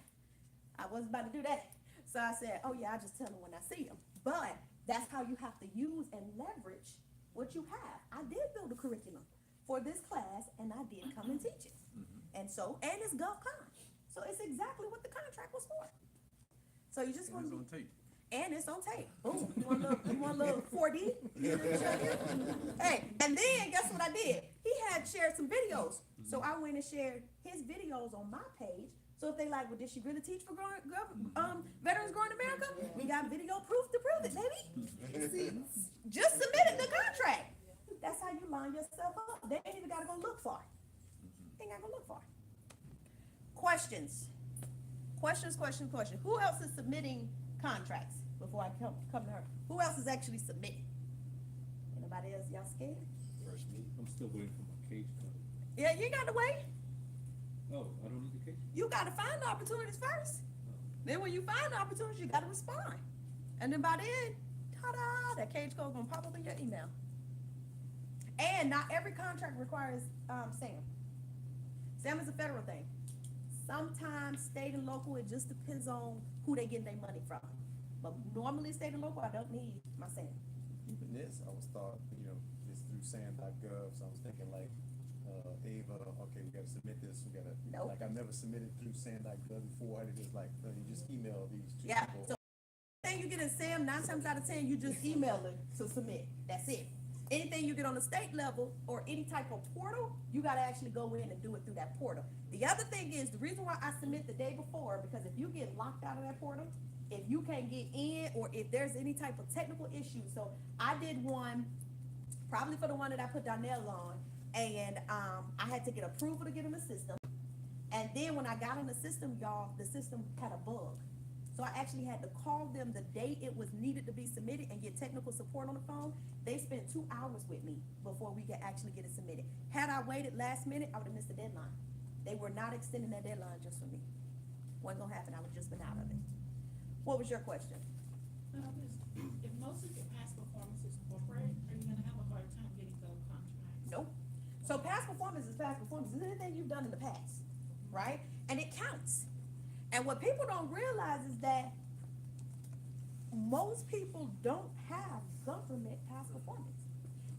I wasn't about to do that. So I said, oh yeah, I just tell them when I see them. But that's how you have to use and leverage what you have. I did build a curriculum for this class, and I did come and teach it. And it's GovCon. So it's exactly what the contract was for. So you just want It's to on tape. and it's on tape. Boom. You want a little 4D? Hey, and then guess what I did? He had shared some videos. So I went and shared his videos on my page. So if they like, well, did she really teach for Veterans Growing America? We got video proof to prove it, baby. Just submitted the contract. That's how you line yourself up. They ain't even gotta go look for it. They ain't gotta go look for it. Questions. Who else is submitting contracts before I come to her? Who else is actually submitting? Anybody else? Y'all scared? First me. I'm still waiting for my cage cut. Yeah, you gotta wait. Oh, I don't need the cage? You gotta find the opportunities first. Then when you find the opportunities, you gotta respond. And then by then, ta-da, that cage code gonna pop up in your email. And not every contract requires SAM. SAM is a federal thing. Sometimes state and local, it just depends on who they get their money from. But normally state and local, I don't need my SAM. Even this, I was thought, it's through SAM.gov, so I was thinking like, Ava, okay, we gotta submit this, Nope. like I've never submitted through SAM.gov before, it is like, you just email these 2 Yeah, people. so anything you get in SAM, 9 times out of 10, you just email it to submit. That's it. Anything you get on the state level or any type of portal, you gotta actually go in and do it through that portal. The other thing is, the reason why I submit the day before, because if you get locked out of that portal, if you can't get in, or if there's any type of technical issue, so I did one, probably for the one that I put Donnell on, and I had to get approval to get in the system. And then when I got in the system, y'all, the system had a bug. So I actually had to call them the day it was needed to be submitted and get technical support on the phone. They spent 2 hours with me before we could actually get it submitted. Had I waited last minute, I would have missed the deadline. They were not extending that deadline just for me. Wasn't gonna happen, I would have just been out of it. What was your question? If most of your past performance is corporate, are you gonna have a hard time getting those contracts? Nope. So past performance is past performance. It's anything you've done in the past, right? And it counts. And what people don't realize is that most people don't have government past performance.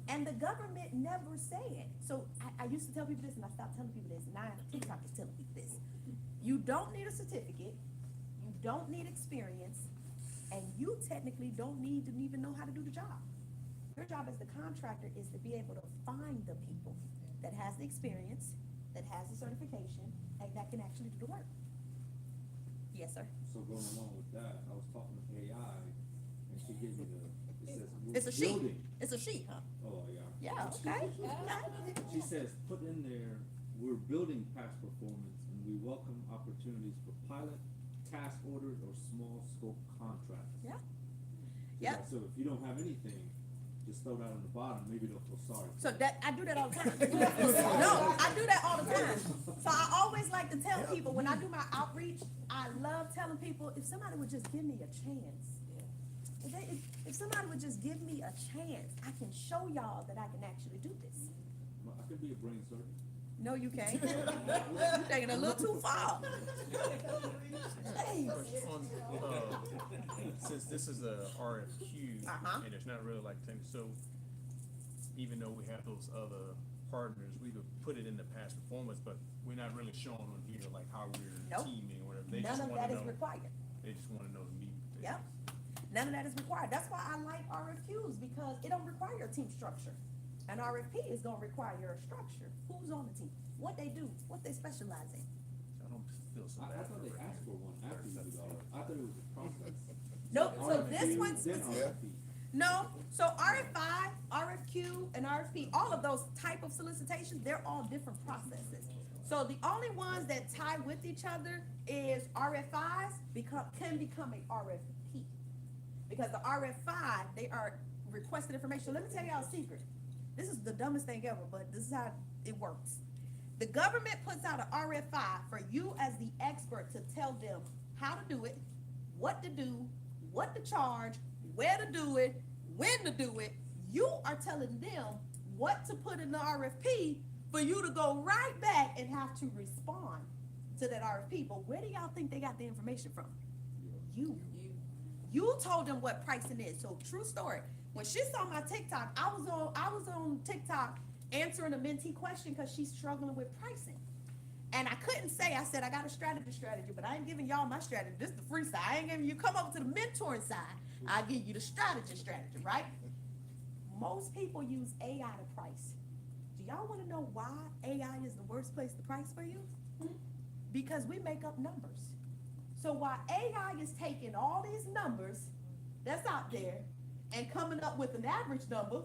And the government never said. So I used to tell people this, and I stopped telling people this, and now TikTok is telling people this. You don't need a certificate, you don't need experience, and you technically don't need to even know how to do the job. Your job as the contractor is to be able to find the people that has the experience, that has the certification, and that can actually do the work. Yes, sir. So going along with that, I was talking to AI, and she gave me It's a sheet. building. It's a sheet, huh? Oh, yeah. Yeah, okay. She says, put in there, we're building past performance, and we welcome opportunities for pilot, task orders, or small scope contracts. Yeah. So Yeah. So if you don't have anything, just throw that on the bottom, maybe they'll feel sorry. So that, I do that all the time. No, I do that all the time. So I always like to tell people, when I do my outreach, I love telling people, if somebody would just give me a chance. If somebody would just give me a chance, I can show y'all that I can actually do this. I could be a brain surgeon. No, you can't. You're taking it a little too far. Hey. Since this is a RFQ, Uh-huh. and it's not really like things, so even though we have those other partners, we could put it in the past performance, but we're not really showing on here like how we're Nope. teaming or whatever. They None just of wanna that is know. required. They just wanna know the meat. and Yep. None of that is required. That's why I like RFQs, because it don't require a team structure. An RFP is gonna require a structure. Who's on the team? What they do, what they specialize in. I don't feel so I bad. thought they asked for one after you got it. I thought it was a process. Nope, so RFQ, this one's then specific. RFP. No, so RFI, RFQ, and RFP, all of those type of solicitations, they're all different processes. So the only ones that tie with each other is RFIs can become a RFP. Because the RFI, they are requested information. Let me tell y'all a secret. This is the dumbest thing ever, but this is how it works. The government puts out an RFI for you as the expert to tell them how to do it, what to do, what to charge, where to do it, when to do it. You are telling them what to put in the RFP for you to go right back and have to respond to that RFP. But where do y'all think they got the information from? You. You told them what pricing is. So true story. When she saw my TikTok, I was on TikTok answering a mentee question because she's struggling with pricing. And I couldn't say, I said, I got a strategy, but I ain't giving y'all my strategy. This is the free side. I ain't giving you, come over to the mentoring side. I'll give you the strategy, right? Most people use AI to price. Do y'all want to know why AI is the worst place to price for you? Because we make up numbers. So while AI is taking all these numbers that's out there and coming up with an average number,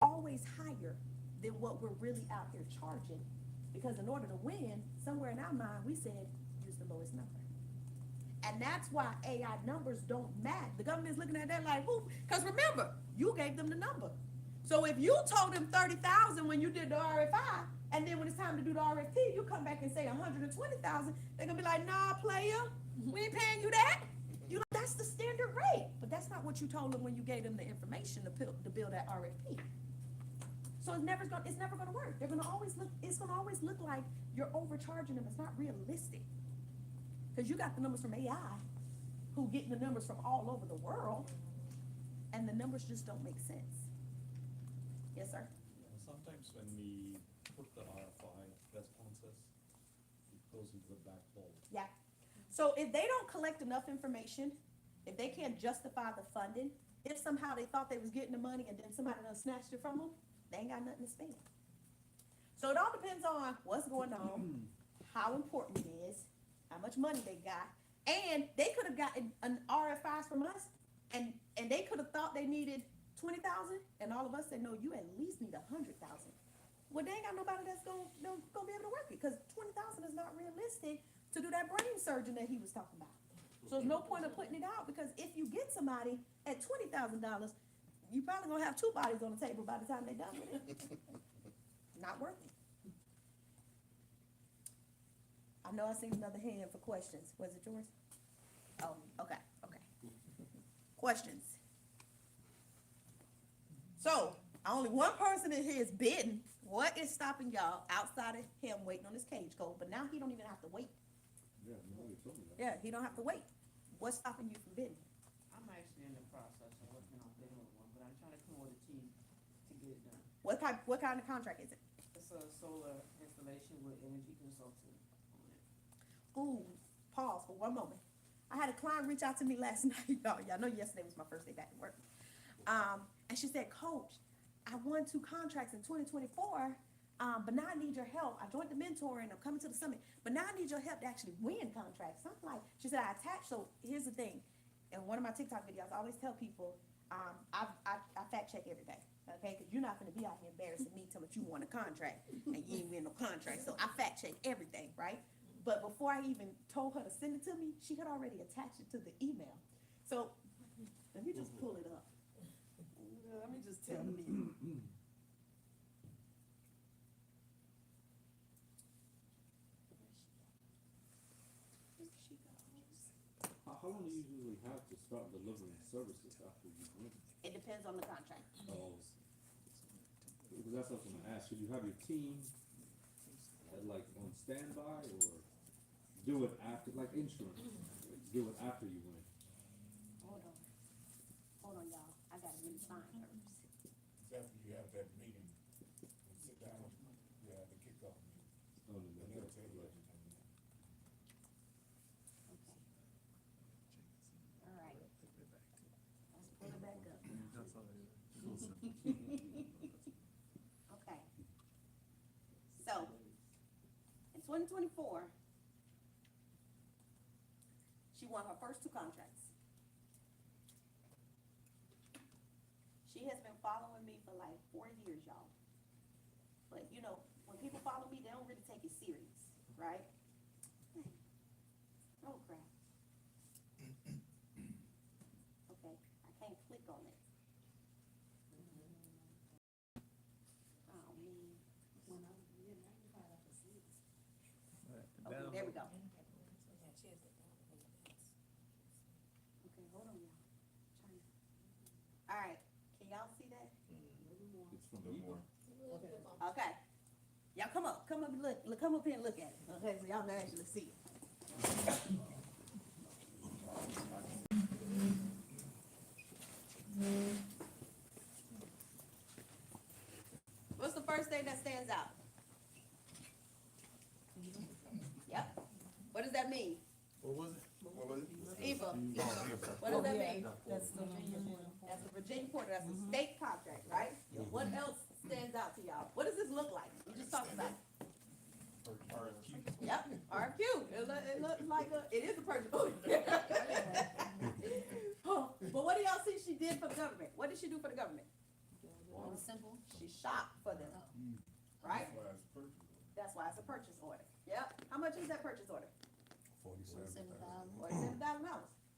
always higher than what we're really out here charging. Because in order to win, somewhere in our mind, we said, use the lowest number. And that's why AI numbers don't match. The government is looking at that like, who? Because remember, you gave them the number. So if you told them 30,000 when you did the RFI, and then when it's time to do the RFP, you come back and say 120,000, they're gonna be like, nah, player, we ain't paying you that. You know, that's the standard rate. But that's not what you told them when you gave them the information to build that RFP. So it's never gonna work. It's gonna always look like you're overcharging them. It's not realistic. Because you got the numbers from AI, who getting the numbers from all over the world, and the numbers just don't make sense. Yes, sir? Sometimes when we put the RFI responses, it goes into the black hole. Yeah. So if they don't collect enough information, if they can't justify the funding, if somehow they thought they was getting the money and then somebody done snatched it from them, they ain't got nothing to spend. So it all depends on what's going on, how important it is, how much money they got, and they could have gotten an RFIs from us, and they could have thought they needed 20,000, and all of us said, no, you at least need 100,000. Well, they ain't got nobody that's gonna be able to work it, because 20,000 is not realistic to do that brain surgeon that he was talking about. So there's no point of putting it out, because if you get somebody at $20,000, you probably gonna have two bodies on the table by the time they're done with it. Not worth it. I know I seen another hand for questions. Was it yours? Oh, okay. Questions? So, only one person in here is bidding. What is stopping y'all outside of him waiting on his cage code? But now he don't even have to wait. Yeah, no, you told me that. Yeah, he don't have to wait. What's stopping you from bidding? I'm actually in the process of working on bidding with one, but I'm trying to come with a team to get it done. What kind of contract is it? It's a solar installation with energy consultant on it. Ooh, pause for one moment. I had a client reach out to me last night. Y'all know yesterday was my first day back to work. And she said, Coach, I won 2 contracts in 2024, but now I need your help. I joined the mentoring, I'm coming to the summit, but now I need your help to actually win contracts. So I'm like, she said, I attached. So here's the thing. In one of my TikTok videos, I always tell people, I fact check every day. Okay, because you're not going to be out here embarrassing me telling you won a contract and you ain't win no contract. So I fact check everything, right? But before I even told her to send it to me, she had already attached it to the email. So let me just pull it up. Let me just tell you. How long do you usually have to start delivering services after you win? It depends on the contract. Oh, because that's what I was gonna ask, should you have your team like on standby or do it after, like insurance, do it after you win? Hold on, y'all. I gotta really find hers. After you have that meeting, you sit down, you have the kickoff meeting, Oh, no, and no, they'll no, tell you right. everything. Okay. All right. Let's pull it back up. Okay. So, in 2024, she won her first 2 contracts. She has been following me for like 4 years, y'all. But you know, when people follow me, they don't really take it serious, right? Oh crap. Okay, I can't click on it. Oh man. Okay, there we go. Okay, hold on, y'all. All right, can y'all see that? It's from Eva. Okay. Y'all come up and look, come up here and look at it. Okay, so y'all can actually see it. What's the first thing that stands out? Yep. What does that mean? What was it? Eva. What does that mean? That's the Virginia Porter, that's a state contract, right? What else stands out to y'all? What does this look like? We just talked about it. Yep, RFQ. It looks like it is a purchase order. But what do y'all see she did for the government? What did she do for the government? Simple. She shopped for them, right? That's why it's purchase. That's why it's a purchase order. Yep. How much is that purchase order? $47,000. $47,000.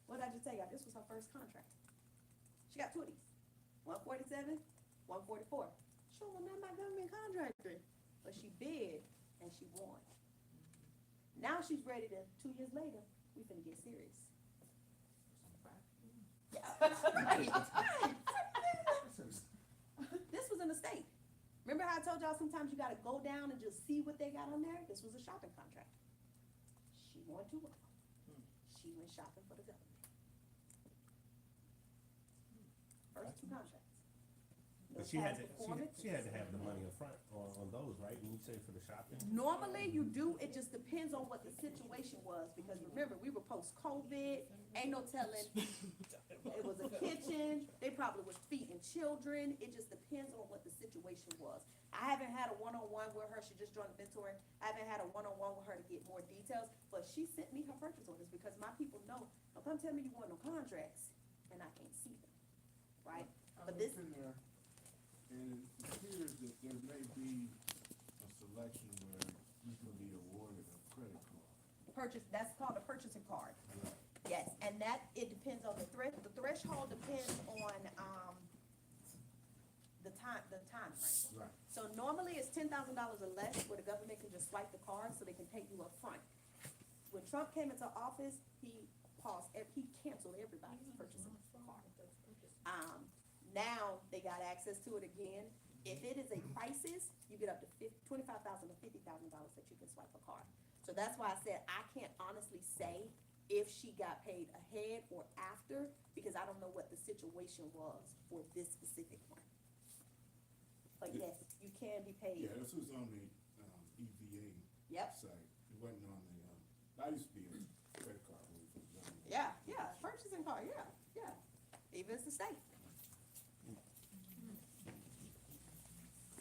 What did I just tell y'all? This was her first contract. She got 2 of these. 147, 144. Sure, I'm not my government contractor. But she bid and she won. Now she's ready to, 2 years later, we finna get serious. This was in the state. Remember how I told y'all sometimes you gotta go down and just see what they got on there? This was a shopping contract. She won 2 of them. She went shopping for the government. First 2 contracts. But she had to, Performance. she had to have the money up front on those, right? When you say for the shopping? Normally you do, it just depends on what the situation was, because remember, we were post-COVID, ain't no telling. It was a kitchen, they probably was feeding children, it just depends on what the situation was. I haven't had a one-on-one with her, she just joined the mentoring, I haven't had a one-on-one with her to get more details, but she sent me her purchase orders, because my people know, don't come tell me you want no contracts, and I can't see them, right? But this, And it appears that there may be a selection where you can be awarded a credit card. purchase, that's called a purchasing card. Right. Yes, and that, it depends on the threshold depends on, the time frame. Right. So normally it's $10,000 or less where the government can just swipe the card so they can pay you up front. When Trump came into office, he canceled everybody's purchasing card. Now they got access to it again. If it is a crisis, you get up to $25,000 to $50,000 that you can swipe a card. So that's why I said I can't honestly say if she got paid ahead or after, because I don't know what the situation was for this specific one. But yes, you can be paid. Yeah, this was on the, EVA Yep, site. It wasn't on the, I used to be a credit card holder for the government. yeah, purchasing card, yeah. Even it's the state.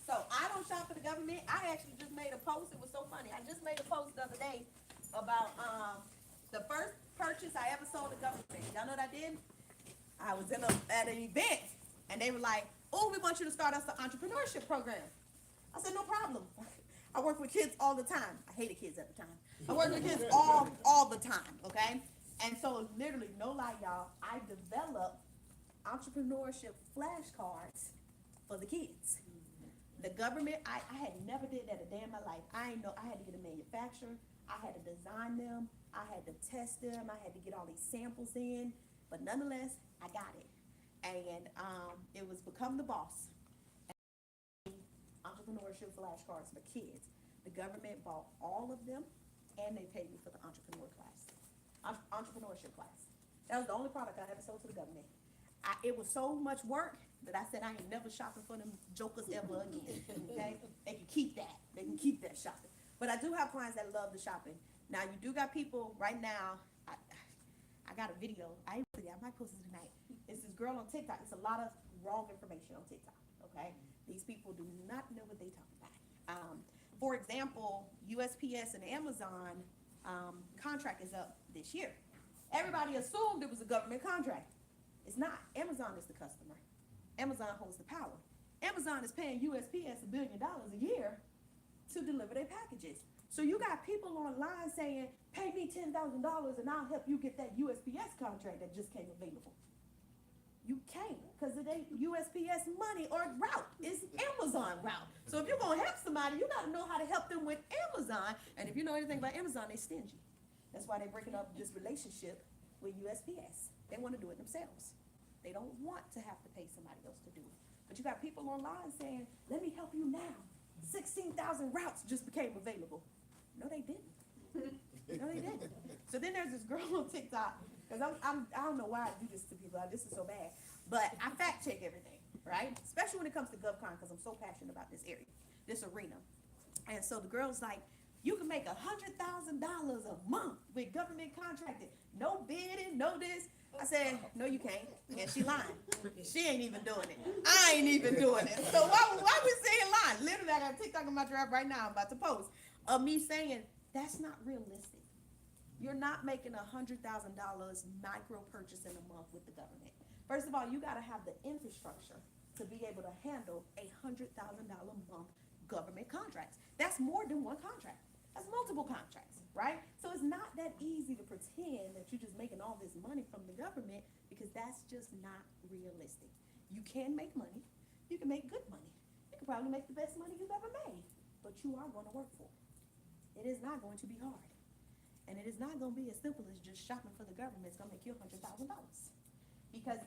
So I don't shop for the government. I actually just made a post. It was so funny. I just made a post the other day about, the first purchase I ever sold to government. Y'all know what I did? I was at an event and they were like, oh, we want you to start us an entrepreneurship program. I said, no problem. I work with kids all the time. I hated kids at the time. I work with kids all the time, okay? And so literally, no lie, y'all, I developed entrepreneurship flashcards for the kids. The government, I had never did that a day in my life. I ain't know, I had to get a manufacturer, I had to design them, I had to test them, I had to get all these samples in, but nonetheless, I got it. And it was Become the Boss. Entrepreneurship flashcards for kids. The government bought all of them, and they paid me for the entrepreneurship class. That was the only product I ever sold to the government. It was so much work that I said I ain't never shopping for them jokers ever again. Okay, they can keep that. They can keep that shopping. But I do have clients that love the shopping. Now you do got people right now. I got a video. I might post it tonight. It's this girl on TikTok. It's a lot of wrong information on TikTok. Okay, these people do not know what they talk about. For example, USPS and Amazon contract is up this year. Everybody assumed it was a government contract. It's not. Amazon is the customer. Amazon holds the power. Amazon is paying USPS $1 billion a year to deliver their packages. So you got people online saying, pay me $10,000 and I'll help you get that USPS contract that just came available. You can't, because it ain't USPS money or route. It's Amazon route. So if you're gonna help somebody, you gotta know how to help them with Amazon. And if you know anything about Amazon, they stingy. That's why they're breaking up this relationship with USPS. They wanna do it themselves. They don't want to have to pay somebody else to do it. But you got people online saying, let me help you now. 16,000 routes just became available. No, they didn't. No, they didn't. So then there's this girl on TikTok, because I don't know why I do this to people. This is so bad. But I fact check everything, right? Especially when it comes to GovCon, because I'm so passionate about this area, this arena. And so the girl's like, you can make $100,000 a month with government contracting. No bidding, no this. I said, no, you can't. And she lying. She ain't even doing it. I ain't even doing it. So why we saying lying? Literally, I got a TikTok on my drive right now. I'm about to post of me saying that's not realistic. You're not making $100,000 micro purchase in a month with the government. First of all, you got to have the infrastructure to be able to handle $100,000 a month government contracts. That's more than one contract. That's multiple contracts, right? So it's not that easy to pretend that you're just making all this money from the government, because that's just not realistic. You can make money. You can make good money. You can probably make the best money you've ever made, but you are going to work for it. It is not going to be hard. And it is not going to be as simple as just shopping for the government. It's going to make you $100,000. Because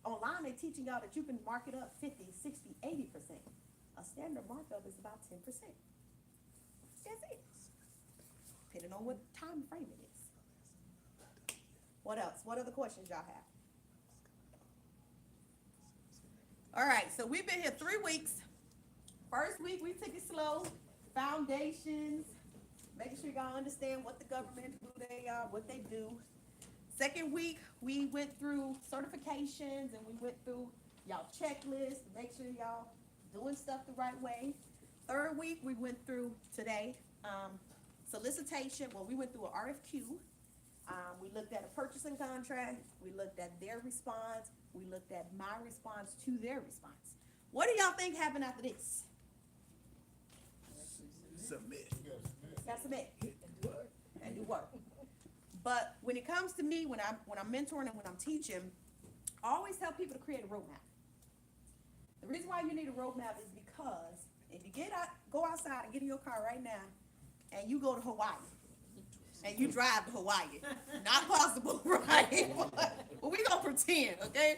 online they're teaching y'all that you can mark it up 50, 60, 80%. A standard markup is about 10%. That's it. Depending on what time frame it is. What else? What other questions y'all have? All right, so we've been here 3 weeks. First week we took it slow. Foundations. Making sure y'all understand what the government, who they are, what they do. Second week, we went through certifications and we went through y'all checklists to make sure y'all doing stuff the right way. Third week, we went through today solicitation. Well, we went through an RFQ. We looked at a purchasing contract. We looked at their response. We looked at my response to their response. What do y'all think happened after this? Submit. Gotta submit and do work. But when it comes to me, when I'm mentoring and when I'm teaching, I always tell people to create a roadmap. The reason why you need a roadmap is because if you go outside and get in your car right now, and you go to Hawaii, and you drive to Hawaii, not possible, right? But we gonna pretend, okay?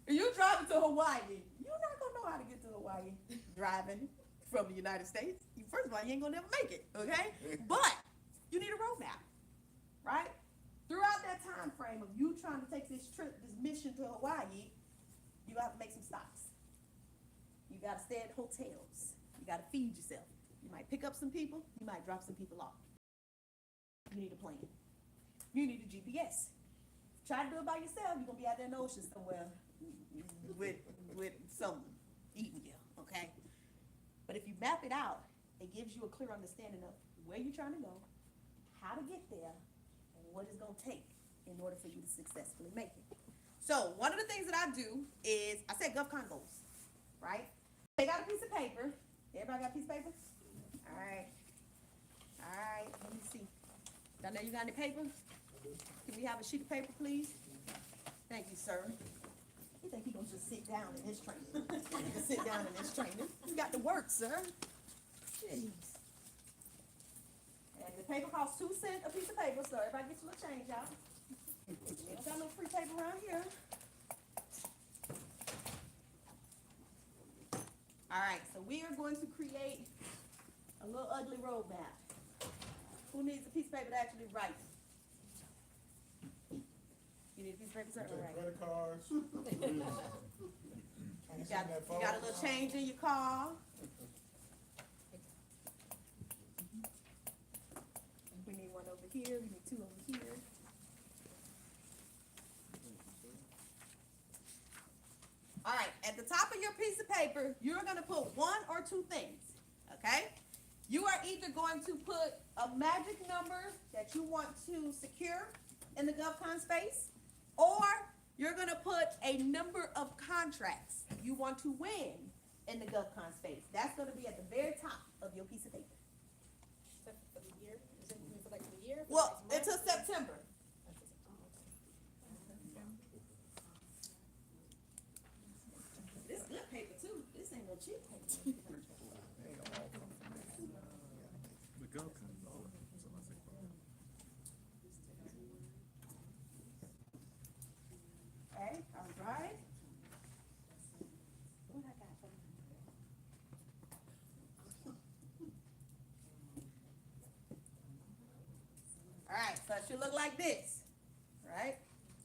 If you driving to Hawaii, you're not gonna know how to get to Hawaii driving from the United States. First of all, you ain't gonna never make it, okay? But you need a roadmap, right? Throughout that time frame of you trying to take this trip, this mission to Hawaii, you have to make some stops. You gotta stay at hotels. You gotta feed yourself. You might pick up some people. You might drop some people off. You need a plan. You need a GPS. Try to do it by yourself. You're gonna be out there in the ocean somewhere with some eating you, okay? But if you map it out, it gives you a clear understanding of where you're trying to go, how to get there, and what it's going to take in order for you to successfully make it. So one of the things that I do is I set GovCon goals, right? Take out a piece of paper. Everybody got a piece of paper? All right. All right. Let me see. Y'all know you got any paper? Can we have a sheet of paper, please? Thank you, sir. He think he gonna just sit down in his training. Just sit down in his training. You got to work, sir. Jeez. And the paper costs 2 cents a piece of paper, so everybody gets a little change, y'all. We don't got no free paper around here. All right, so we are going to create a little ugly roadmap. Who needs a piece of paper to actually write? You need a piece of paper, sir? All right. Credit cards. You got a little change in your car. We need one over here, we need 2 over here. All right, at the top of your piece of paper, you're gonna put 1 or 2 things, okay? You are either going to put a magic number that you want to secure in the GovCon space, or you're gonna put a number of contracts you want to win in the GovCon space. That's gonna be at the very top of your piece of paper. For the year, is it for like the year? Well, until September. This good paper too. This ain't no cheap paper. The GovCon, so I say, Okay, all right. What I got for you? All right, so it should look like this, right?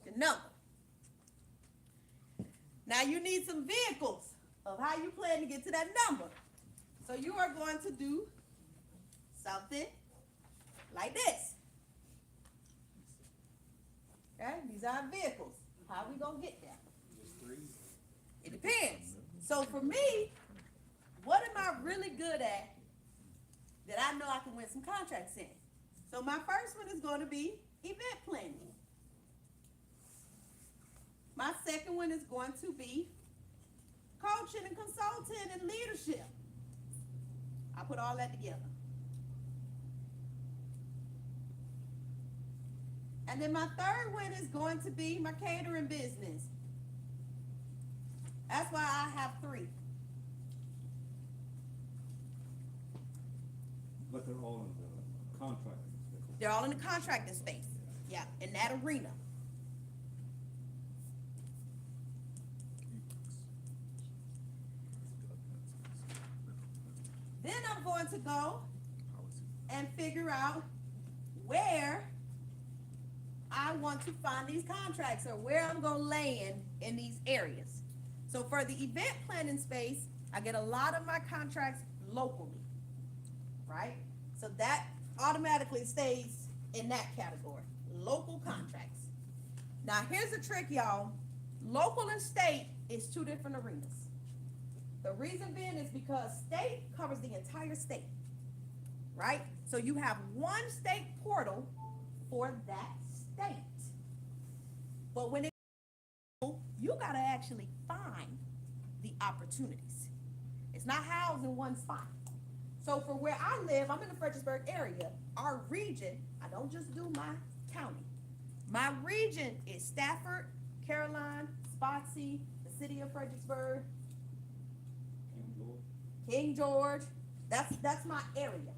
The number. Now you need some vehicles of how you plan to get to that number. So you are going to do something like this. Okay, these are our vehicles. How we gonna get there? It depends. So for me, what am I really good at that I know I can win some contracts in? So my first one is going to be event planning. My second one is going to be coaching and consulting and leadership. I put all that together. And then my third one is going to be my catering business. That's why I have 3. But they're all in the contract. They're all in the contracting space. Yeah, in that arena. Then I'm going to go and figure out where I want to find these contracts or where I'm going to land in these areas. So for the event planning space, I get a lot of my contracts locally, right? So that automatically stays in that category, local contracts. Now here's the trick, y'all. Local and state is 2 different arenas. The reason being is because state covers the entire state, right? So you have one state portal for that state. But when you gotta actually find the opportunities. It's not housed in one spot. So for where I live, I'm in the Fredericksburg area. Our region, I don't just do my county. My region is Stafford, Caroline, Spotsy, the city of Fredericksburg, King George. That's my area.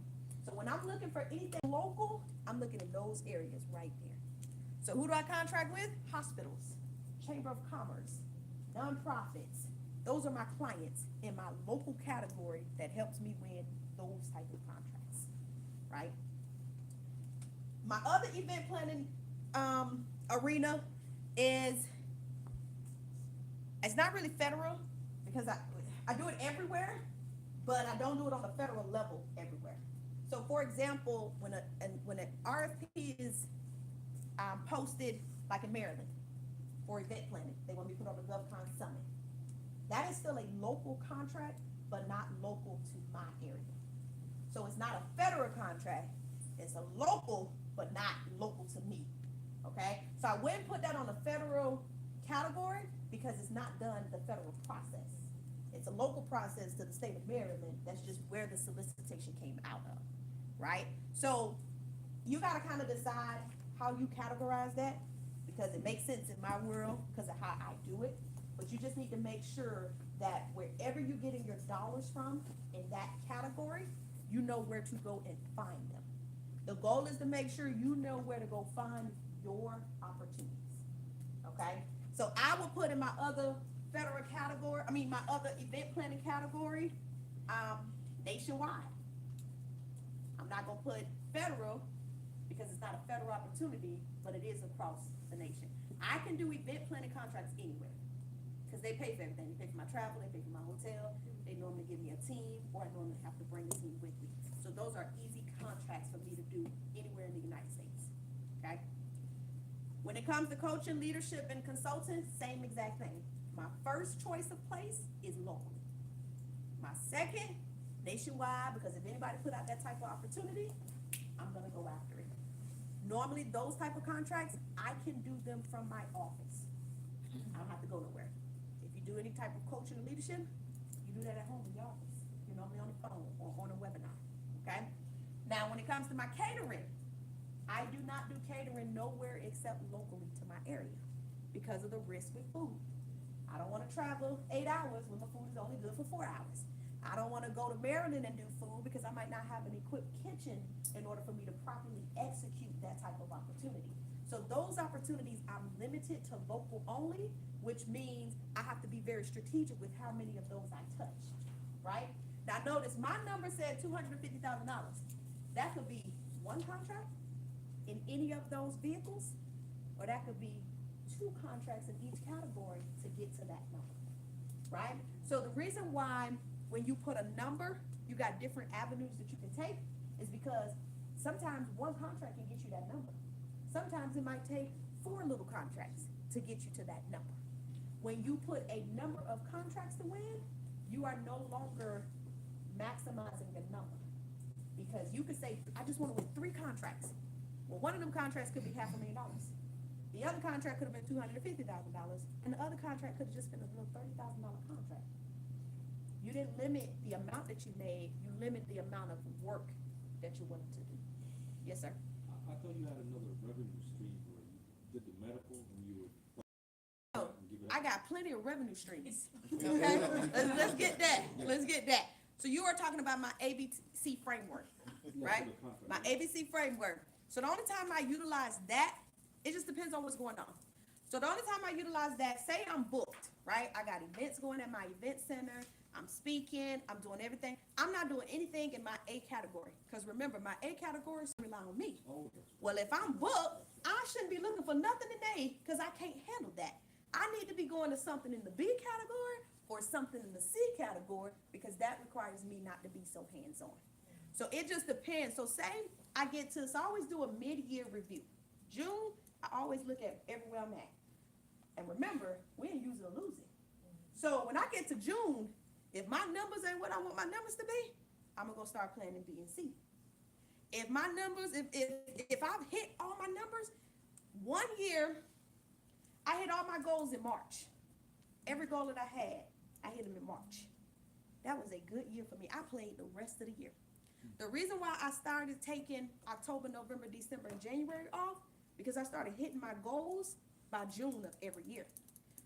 So when I'm looking for anything local, I'm looking in those areas right there. So who do I contract with? Hospitals, Chamber of Commerce, nonprofits. Those are my clients in my local category that helps me win those type of contracts, right? My other event planning arena is, it's not really federal because I do it everywhere, but I don't do it on a federal level everywhere. So for example, when an RFP is posted, like in Maryland, for event planning, they want me to put on the GovCon Summit. That is still a local contract, but not local to my area. So it's not a federal contract, it's a local, but not local to me, okay? So I wouldn't put that on a federal category because it's not done the federal process. It's a local process to the state of Maryland. That's just where the solicitation came out of, right? So you gotta kind of decide how you categorize that because it makes sense in my world because of how I do it. but you just need to make sure that wherever you're getting your dollars from in that category, you know where to go and find them. The goal is to make sure you know where to go find your opportunities, okay? So I will put in my other federal category, my other event planning category, nationwide. I'm not gonna put federal because it's not a federal opportunity, but it is across the nation. I can do event planning contracts anywhere because they pay for everything. They pay for my travel, they pay for my hotel, they normally give me a team, or I normally have to bring a team with me. So those are easy contracts for me to do anywhere in the United States, okay? When it comes to coaching, leadership, and consulting, same exact thing. My first choice of place is local. My second, nationwide, because if anybody put out that type of opportunity, I'm gonna go after it. Normally, those type of contracts, I can do them from my office. I don't have to go nowhere. If you do any type of coaching or leadership, you do that at home in your office. You're normally on the phone or on a webinar, okay? Now, when it comes to my catering, I do not do catering nowhere except locally to my area because of the risk with food. I don't wanna travel 8 hours when my food is only good for 4 hours. I don't wanna go to Maryland and do food because I might not have an equipped kitchen in order for me to properly execute that type of opportunity. So those opportunities, I'm limited to local only, which means I have to be very strategic with how many of those I touch, right? Now notice my number said $250,000. That could be one contract in any of those vehicles, or that could be 2 contracts in each category to get to that number, right? So the reason why when you put a number, you got different avenues that you can take is because sometimes one contract can get you that number. Sometimes it might take 4 little contracts to get you to that number. When you put a number of contracts to win, you are no longer maximizing the number. Because you could say, I just want to win 3 contracts. Well, one of them contracts could be $500,000. The other contract could have been $250,000, and the other contract could have just been a little $30,000 contract. You didn't limit the amount that you made, you limit the amount of work that you wanted to do. Yes, sir? I thought you had another revenue stream where you did the medical and you would. Oh, and give it I up. got plenty of revenue streams, okay? Let's get that. So you are talking about my ABC framework, Yeah, right? for the contract. My ABC framework. So the only time I utilize that, it just depends on what's going on. So the only time I utilize that, say I'm booked, right? I got events going at my event center, I'm speaking, I'm doing everything. I'm not doing anything in my A category, because remember, my A category is rely on me. Oh, that's right. Well, if I'm booked, I shouldn't be looking for nothing today because I can't handle that. I need to be going to something in the B category or something in the C category because that requires me not to be so hands-on. So it just depends. So say I always do a mid-year review. June, I always look at everywhere I'm at. And remember, we ain't use it or lose it. So when I get to June, if my numbers ain't what I want my numbers to be, I'm gonna go start planning B and C. If my numbers, if I've hit all my numbers, one year, I hit all my goals in March. Every goal that I had, I hit them in March. That was a good year for me. I played the rest of the year. The reason why I started taking October, November, December, and January off, because I started hitting my goals by June of every year.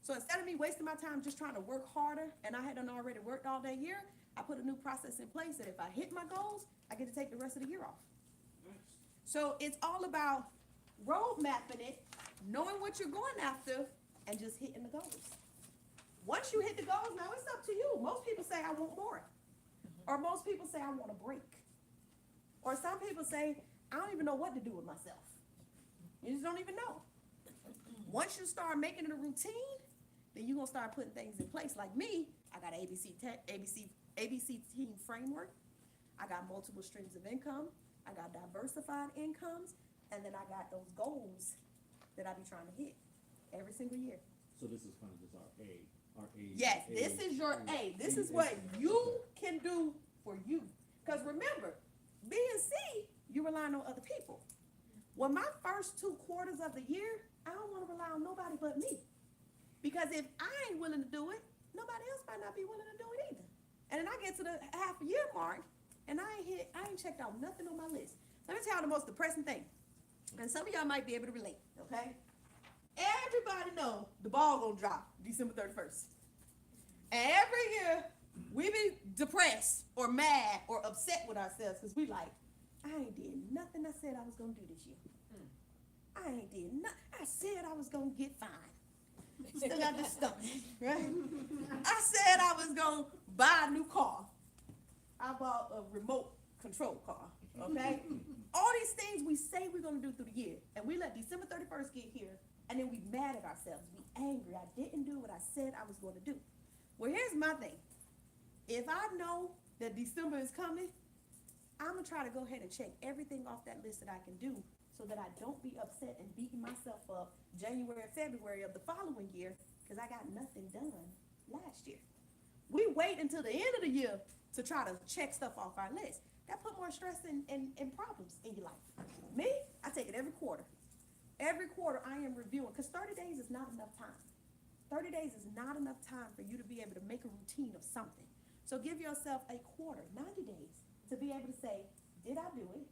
So instead of me wasting my time just trying to work harder, and I hadn't already worked all that year, I put a new process in place that if I hit my goals, I get to take the rest of the year off. So it's all about road mapping it, knowing what you're going after, and just hitting the goals. Once you hit the goals, now it's up to you. Most people say, I want more. Or most people say, I want a break. Or some people say, I don't even know what to do with myself. You just don't even know. Once you start making it a routine, then you're going to start putting things in place. Like me, I got an ABC team framework. I got multiple streams of income. I got diversified incomes. And then I got those goals that I be trying to hit every single year. So this is kind of just our A. Yes, this is your A. This is what you can do for you. Because remember, B and C, you're relying on other people. Well, my first 2 quarters of the year, I don't want to rely on nobody but me. Because if I ain't willing to do it, nobody else might not be willing to do it either. And then I get to the half a year mark, and I ain't checked out nothing on my list. Let me tell you the most depressing thing. And some of y'all might be able to relate, okay? everybody know the ball gonna drop December 31st. And every year, we be depressed or mad or upset with ourselves because we like, I ain't did nothing I said I was gonna do this year. I ain't did nothing. I said I was gonna get fined. Still got this stuff, right? I said I was gonna buy a new car. I bought a remote control car, okay? All these things we say we're gonna do through the year, and we let December 31st get here, and then we mad at ourselves. We angry. I didn't do what I said I was gonna do. Well, here's my thing. If I know that December is coming, I'm gonna try to go ahead and check everything off that list that I can do so that I don't be upset and beating myself up January and February of the following year because I got nothing done last year. We wait until the end of the year to try to check stuff off our list. That put more stress and problems in your life. Me, I take it every quarter. Every quarter I am reviewing, because 30 days is not enough time. 30 days is not enough time for you to be able to make a routine of something. So give yourself a quarter, 90 days, to be able to say, did I do it?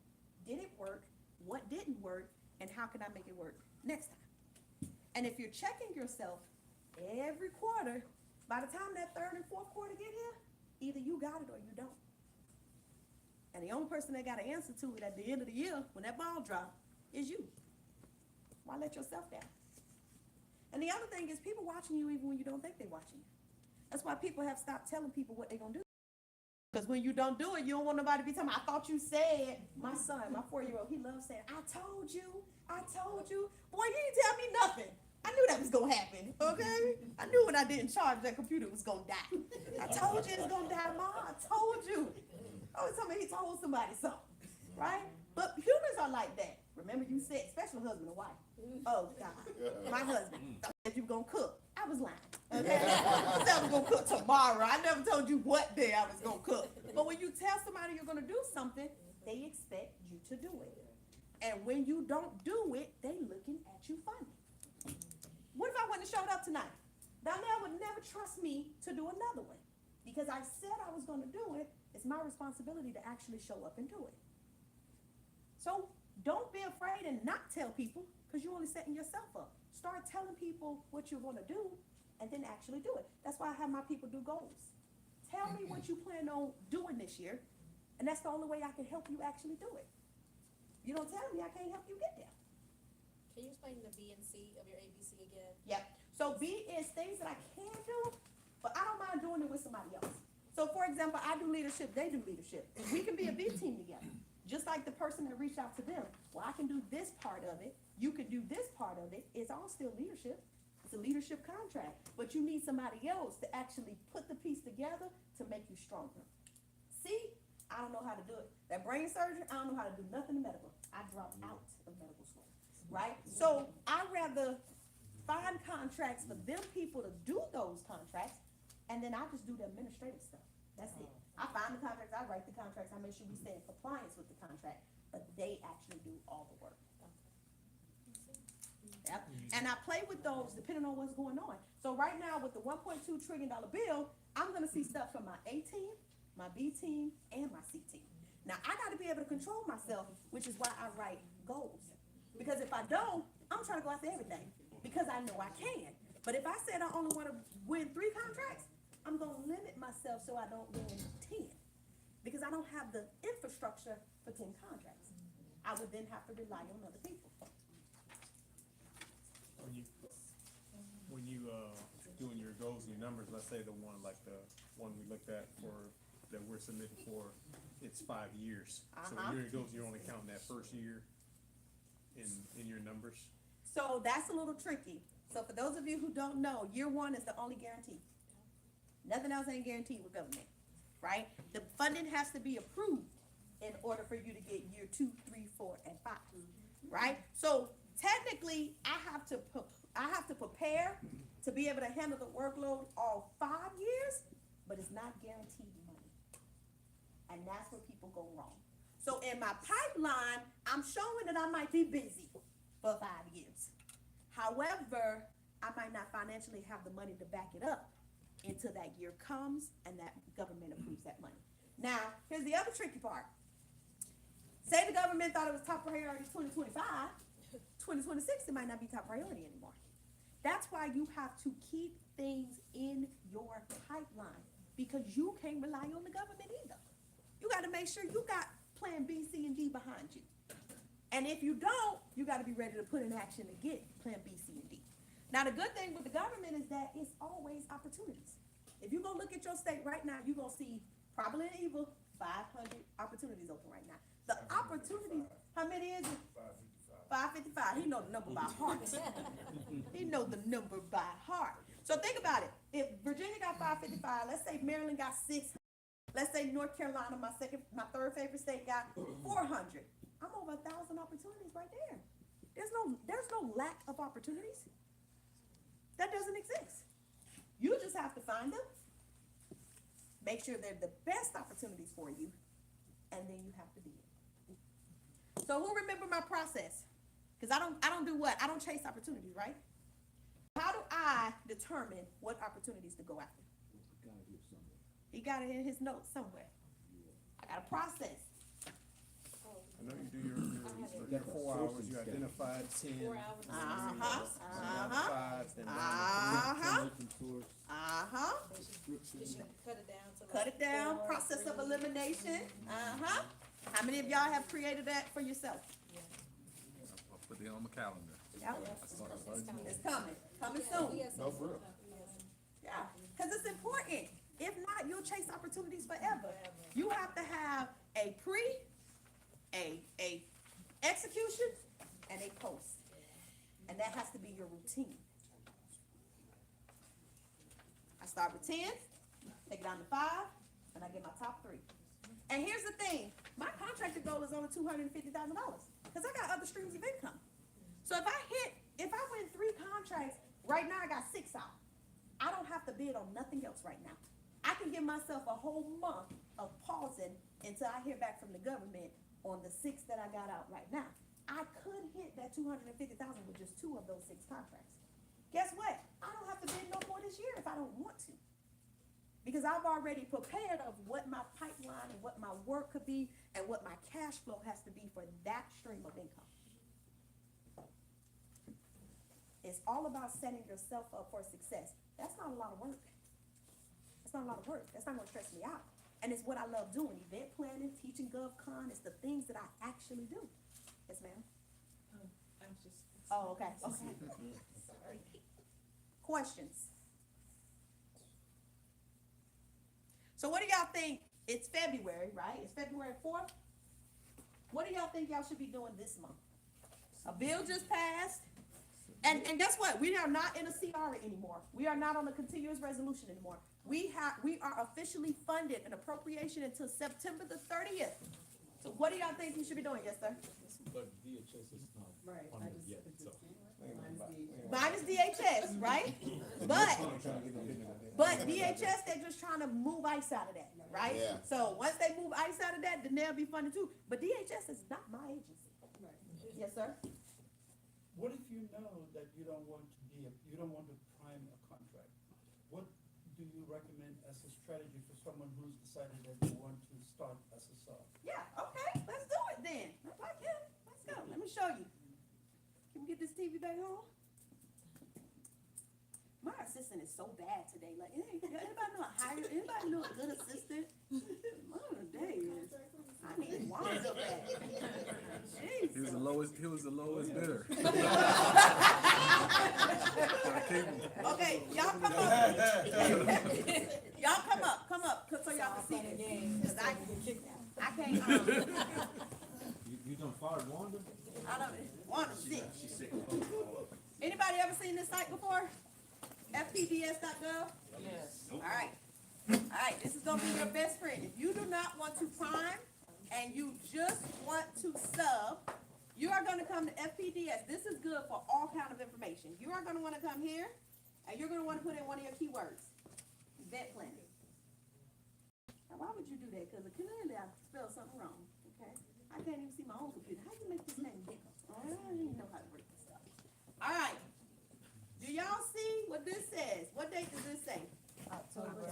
Did it work? What didn't work? And how can I make it work next time? And if you're checking yourself every quarter, by the time that third and fourth quarter get here, either you got it or you don't. And the only person that got an answer to it at the end of the year, when that ball drop, is you. Why let yourself down? And the other thing is people watching you even when you don't think they're watching you. That's why people have stopped telling people what they're going to do. Because when you don't do it, you don't want nobody to be telling me, I thought you said, my son, my 4-year-old, he loves saying, I told you. Boy, you didn't tell me nothing. I knew that was going to happen, okay? I knew when I didn't charge that computer it was going to die. I told you it was going to die, Mom. I told you. Oh, somebody, he told somebody something, right? But humans are like that. Remember you said, especially husband and wife. Oh, God. My husband thought you were going to cook. I was lying, okay? I said I was going to cook tomorrow. I never told you what day I was going to cook. But when you tell somebody you're going to do something, they expect you to do it. And when you don't do it, they looking at you funny. What if I wouldn't have showed up tonight? Donnell would never trust me to do another one. Because I said I was going to do it, it's my responsibility to actually show up and do it. So don't be afraid and not tell people, because you're only setting yourself up. Start telling people what you're going to do and then actually do it. That's why I have my people do goals. Tell me what you plan on doing this year, and that's the only way I can help you actually do it. You don't tell me, I can't help you get there. Can you explain the B and C of your ABC again? Yep. So B is things that I can do, but I don't mind doing it with somebody else. So for example, I do leadership, they do leadership. We can be a B team together. Just like the person that reached out to them. Well, I can do this part of it. You can do this part of it. It's all still leadership. It's a leadership contract. But you need somebody else to actually put the piece together to make you stronger. See, I don't know how to do it. That brain surgery, I don't know how to do nothing in medical. I dropped out of medical school, right? So I'd rather find contracts for them people to do those contracts, and then I just do the administrative stuff. That's it. I find the contracts, I write the contracts, I make sure we stay in compliance with the contract, but they actually do all the work. Yep. And I play with those depending on what's going on. So right now with the $1.2 trillion bill, I'm gonna see stuff from my A team, my B team, and my C team. Now I gotta be able to control myself, which is why I write goals. Because if I don't, I'm trying to go after everything, because I know I can. But if I said I only wanna win 3 contracts, I'm gonna limit myself so I don't win 10. Because I don't have the infrastructure for 10 contracts. I would then have to rely on other people. When you doing your goals and your numbers, let's say the one we looked at that we're submitting for, it's 5 years. So when your goals, you're only counting that first year in your numbers. So that's a little tricky. So for those of you who don't know, year 1 is the only guarantee. Nothing else ain't guaranteed with government, right? The funding has to be approved in order for you to get year 2, 3, 4, and 5, right? So technically, I have to prepare to be able to handle the workload all 5 years, but it's not guaranteed money. And that's where people go wrong. So in my pipeline, I'm showing that I might be busy for 5 years. However, I might not financially have the money to back it up until that year comes and that government approves that money. Now, here's the other tricky part. Say the government thought it was top priority 2025, 2026, it might not be top priority anymore. That's why you have to keep things in your pipeline, because you can't rely on the government either. You gotta make sure you got plan B, C, and D behind you. And if you don't, you gotta be ready to put in action to get plan B, C, and D. Now, the good thing with the government is that it's always opportunities. If you go look at your state right now, you're gonna see, probably in evil, 500 opportunities open right now. The opportunities, how many is it? 555. He know the number by heart. He know the number by heart. So think about it. If Virginia got 555, let's say Maryland got 600. Let's say North Carolina, my third favorite state, got 400. I'm over 1,000 opportunities right there. There's no lack of opportunities. That doesn't exist. You just have to find them, make sure they're the best opportunities for you, and then you have to be it. So who remember my process? Because I don't do what? I don't chase opportunities, right? How do I determine what opportunities to go after? He got it in his notes somewhere. I got a process. I know you do your 4 hours, you identified 10. 4 hours. Five, then You should cut it down to like Cut it down, 4, process of 3. elimination. How many of y'all have created that for yourself? I'll put it on my calendar. Yeah. It's coming soon. Yes, No, for real. Yeah, because it's important. If not, you'll chase opportunities forever. You have to have a pre, a execution, and a post. And that has to be your routine. I start with 10, take it down to 5, and I get my top 3. And here's the thing, my contractor goal is only $250,000 because I got other streams of income. So if I win 3 contracts, right now I got 6 out. I don't have to bid on nothing else right now. I can give myself a whole month of pausing until I hear back from the government on the 6 that I got out right now. I could hit that $250,000 with just 2 of those 6 contracts. Guess what? I don't have to bid no more this year if I don't want to. Because I've already prepared of what my pipeline and what my work could be and what my cash flow has to be for that stream of income. It's all about setting yourself up for success. That's not a lot of work. That's not a lot of work. That's not gonna stress me out. And it's what I love doing, event planning, teaching GovCon. It's the things that I actually do. Yes, ma'am? I'm just. Oh, okay, okay. Sorry. Questions? So what do y'all think? It's February, right? It's February 4th. What do y'all think y'all should be doing this month? A bill just passed. And guess what? We are not in a CR anymore. We are not on a continuous resolution anymore. We are officially funded an appropriation until September the 30th. So what do y'all think we should be doing? Yes, sir? But DHS is not Right, I funded just- yet, so. Minus DHS, right? But DHS, they're just trying to move ICE out of that, right? Yeah. So once they move ICE out of that, then they'll be funded too. But DHS is not my agency. Yes, sir? What if you know that you don't want to prime a contract? What do you recommend as a strategy for someone who's decided that they want to start as a sub? Yeah, okay, let's do it then. Like him. Let's go. Let me show you. Can we get this TV back home? My assistant is so bad today. Like, anybody know a good assistant? Mother days. I need Wanda back. He was the lowest bidder. Okay, y'all come up. Y'all come up, so y'all can see this. 'Cause I can't, You done fired Wanda? I don't, Wanda's sick. Anybody ever seen this site before? FPDS.gov? Yes. All right, this is gonna be your best friend. If you do not want to prime and you just want to sub, you are gonna come to FPDS. This is good for all kind of information. You are gonna wanna come here, and you're gonna wanna put in one of your keywords, event planning. Now, why would you do that? Because clearly I spelled something wrong, okay? I can't even see my own computer. How do you make this name bigger? I don't even know how to break this stuff. All right. Do y'all see what this says? What date does this say? October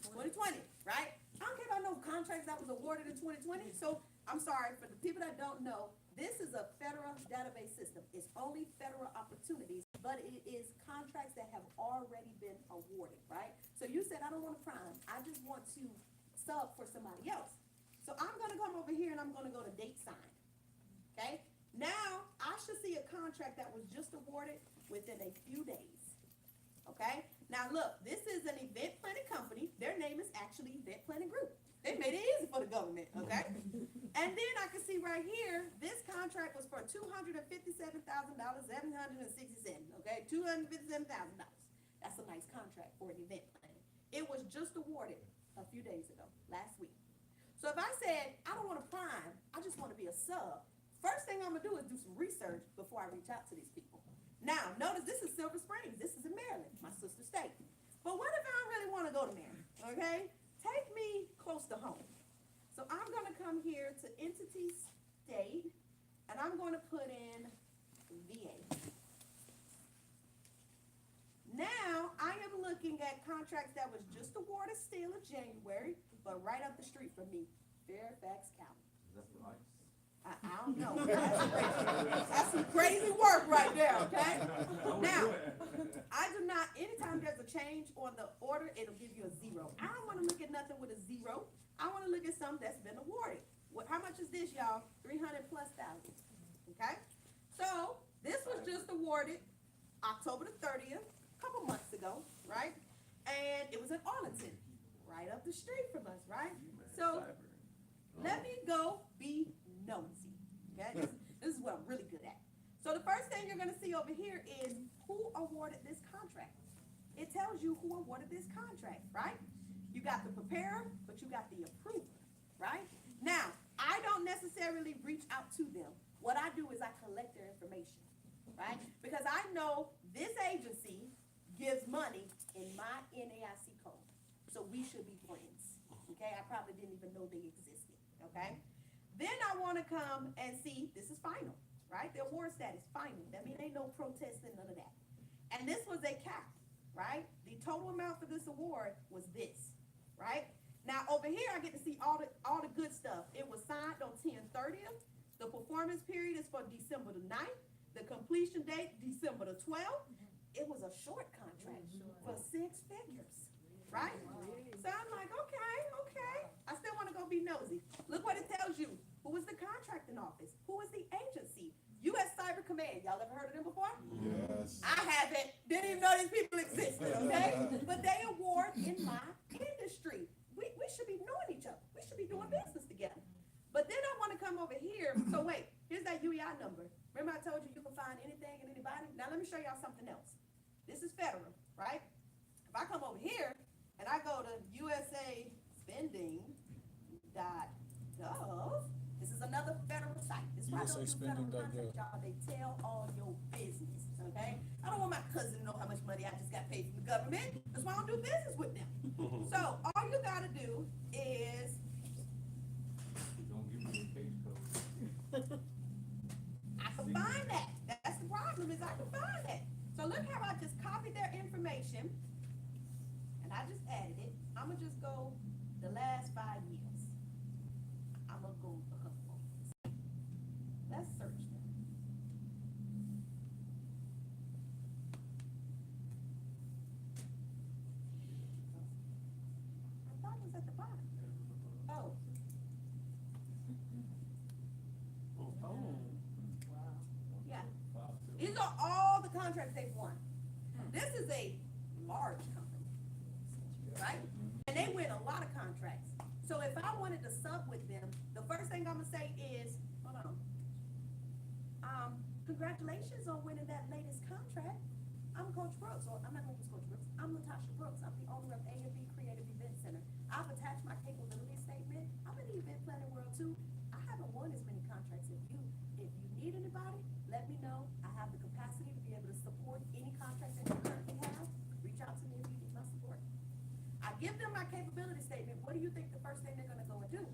2020, right? I don't care about no contracts that was awarded in 2020. So I'm sorry, for the people that don't know, this is a federal database system. It's only federal opportunities, but it is contracts that have already been awarded, right? So you said, I don't want to prime, I just want to sub for somebody else. So I'm gonna come over here and I'm gonna go to date sign, okay? Now, I should see a contract that was just awarded within a few days, okay? Now, look, this is an event planning company. Their name is actually Event Planning Group. They made it easy for the government, okay? And then I can see right here, this contract was for $257,760, okay? $257,000. That's a nice contract for an event planning. It was just awarded a few days ago, last week. So if I said, I don't want to prime, I just want to be a sub, first thing I'm gonna do is do some research before I reach out to these people. Now, notice this is Silver Springs. This is in Maryland, my sister state. But what if I don't really want to go to Maryland, okay? Take me close to home. So I'm gonna come here to entity state, and I'm gonna put in VA. Now, I am looking at contracts that was just awarded still in January, but right up the street from me, Fairfax County. That's right. I don't know. That's some crazy work right there, okay? Now, I do not, anytime there's a change on the order, it'll give you a 0. I don't wanna look at nothing with a 0. I wanna look at something that's been awarded. How much is this, y'all? 300 plus thousand, okay? So, this was just awarded October the 30th, a couple months ago, right? And it was in Arlington, right up the street from us, right? So, let me go be nosy, okay? This is what I'm really good at. So the first thing you're gonna see over here is who awarded this contract. It tells you who awarded this contract, right? You got the preparer, but you got the approver, right? Now, I don't necessarily reach out to them. What I do is I collect their information, right? Because I know this agency gives money in my NAIC code, so we should be friends, okay? I probably didn't even know they existed, okay? Then I wanna come and see, this is final, right? The award status, final. That means ain't no protesting, none of that. And this was a cap, right? The total amount for this award was this, right? Now, over here, I get to see all the good stuff. It was signed on 10/30th. The performance period is for December the 9th. The completion date, December the 12th. It was a short contract for 6 figures, right? So I'm like, okay. I still wanna go be nosy. Look what it tells you. Who was the contracting office? Who was the agency? U.S. Cyber Command. Y'all ever heard of them before? Yes. I haven't. Didn't even know these people existed, okay? But they award in my industry. We should be knowing each other. We should be doing business together. But then I wanna come over here. So wait, here's that UEI number. Remember I told you you can find anything and anybody? Now let me show y'all something else. This is federal, right? If I come over here and I go to USAspending.gov, this is another federal site. This is why I don't do federal contracts, y'all. They tell all your business, okay? I don't want my cousin to know how much money I just got paid from the government. That's why I don't do business with them. So all you gotta do is, Don't give me a page code. I can find that. That's the problem, is I can find that. So look how I just copied their information and I just added it. I'ma just go the last 5 years. I'ma go a couple more. Let's search them. I thought it was at the bottom. Oh. Yeah. These are all the contracts they've won. This is a large company, right? And they win a lot of contracts. So if I wanted to sub with them, the first thing I'm gonna say is, hold on. Congratulations on winning that latest contract. I'm Coach Brooks, or I'm not gonna use Coach Brooks. I'm Latasha Brooks. I'm the owner of A&B Creative Event Center. I've attached my capability statement. I'm in the event planning world too. I haven't won as many contracts as you. If you need anybody, let me know. I have the capacity to be able to support any contract that you currently have. Reach out to me if you need my support. I give them my capability statement. What do you think the first thing they're gonna go and do?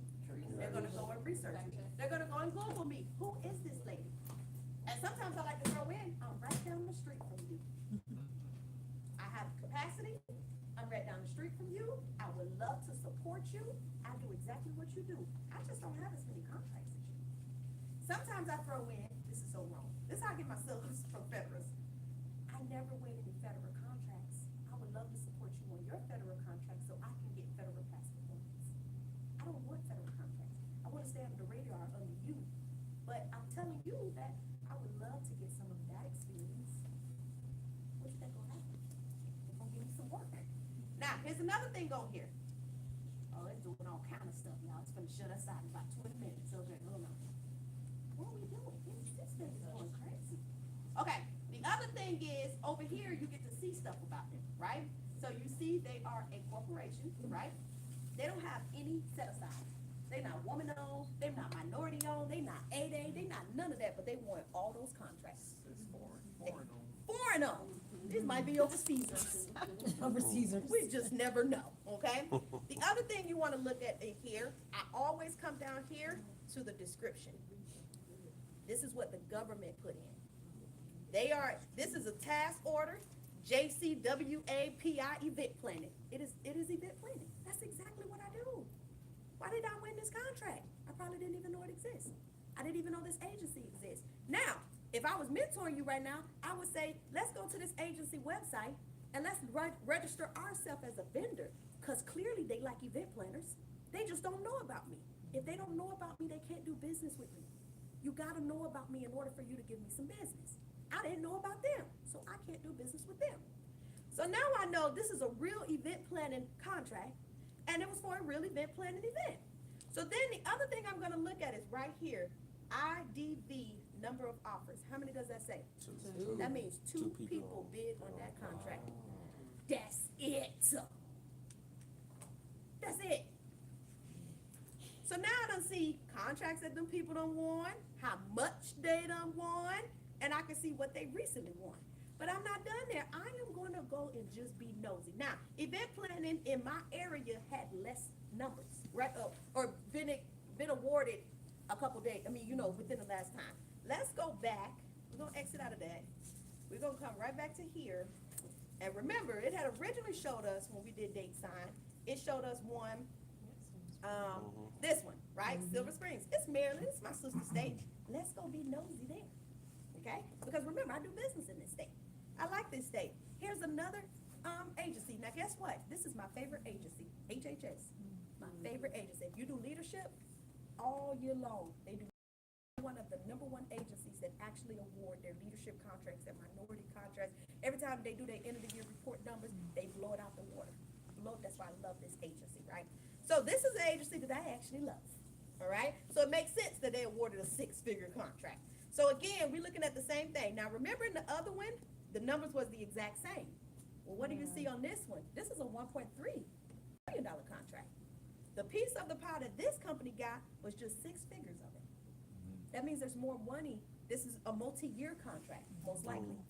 They're gonna go and research me. They're gonna go and Google me. Who is this lady? And sometimes I like to throw in, I'm right down the street from you. I have capacity. I'm right down the street from you. I would love to support you. I do exactly what you do. I just don't have as many contracts as you. Sometimes I throw in, this is so wrong. This is how I get myself from Federals. I never win any federal contracts. I would love to support you on your federal contract so I can get federal past performance. I don't want federal contracts. I want to stay under the radar under you. But I'm telling you that I would love to get some of that experience. What you think gonna happen? They're gonna give me some work. Now, here's another thing on here. Oh, it's doing all kind of stuff, y'all. It's gonna shut us out in about 20 minutes. Okay, hold on. What are we doing? This thing is going crazy. Okay, the other thing is, over here, you get to see stuff about them, right? So you see they are a corporation, right? They don't have any set aside. They're not woman-owned, they're not minority-owned, they're not 8A, they're not none of that, but they want all those contracts. It's foreign. Foreign-owned. These might be overseas. Overseas. We just never know, okay? The other thing you want to look at in here, I always come down here to the description. This is what the government put in. This is a task order, JCWAPI event planning. It is event planning. That's exactly what I do. Why did I win this contract? I probably didn't even know it exists. I didn't even know this agency exists. Now, if I was mentoring you right now, I would say, let's go to this agency website and let's register ourselves as a vendor, because clearly they like event planners. They just don't know about me. If they don't know about me, they can't do business with me. You gotta know about me in order for you to give me some business. I didn't know about them, so I can't do business with them. So now I know this is a real event planning contract, and it was for a real event planning event. So then the other thing I'm gonna look at is right here, IDV, number of offers. How many does that say? Two. That means two people bid on that contract. That's it. That's it. So now I done see contracts that them people done won, how much they done won, and I can see what they recently won. But I'm not done there. I am going to go and just be nosy. Now, event planning in my area had less numbers, right? Or been awarded a couple days. I mean, within the last time. Let's go back. We're going to exit out of that. We're going to come right back to here. And remember, it had originally showed us when we did date sign, it showed us one, this one, right? Silver Springs. It's Maryland. It's my sister state. Let's go be nosy there. Okay? Because remember, I do business in this state. I like this state. Here's another agency. Now, guess what? This is my favorite agency, HHS. My favorite agency. If you do leadership all year long, they do one of the #1 agencies that actually award their leadership contracts, their minority contracts. Every time they do their end of the year report numbers, they blow it out the water. That's why I love this agency, right? So this is an agency that I actually love, all right? So it makes sense that they awarded a 6-figure contract. So again, we're looking at the same thing. Now remember in the other one, the numbers was the exact same. Well, what do you see on this one? This is a $1.3 million contract. The piece of the pie that this company got was just 6 figures of it. That means there's more money. This is a multi-year contract, most likely.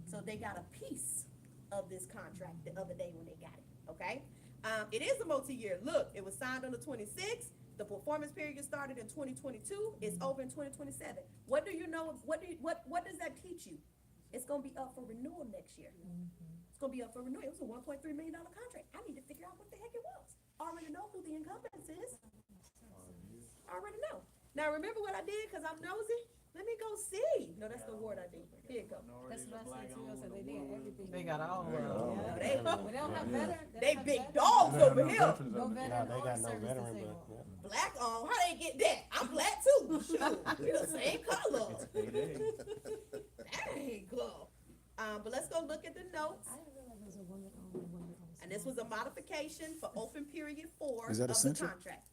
So they got a piece of this contract the other day when they got it, okay? It is a multi-year. Look, it was signed on the 26th. The performance period started in 2022. It's over in 2027. What do you know? What does that teach you? It's gonna be up for renewal next year. It's gonna be up for renewal. It was a $1.3 million contract. I need to figure out what the heck it was. I already know who the incumbents is. I already know. Now remember what I did, because I'm nosy? Let me go see. No, that's the award I did. Here you go. That's what I said to you, so they did everything. They got all of They, They don't have better. they big dogs over here. No Nah, veteran they or got no service veteran, disabled. but, yeah. Black on, how they get that? I'm black too. Shoot, we the same color. Dang, cool. But let's go look at the notes. I didn't realize there was a woman owned and woman owned. And this was a modification for open period 4 Is that of the Accenture? contract.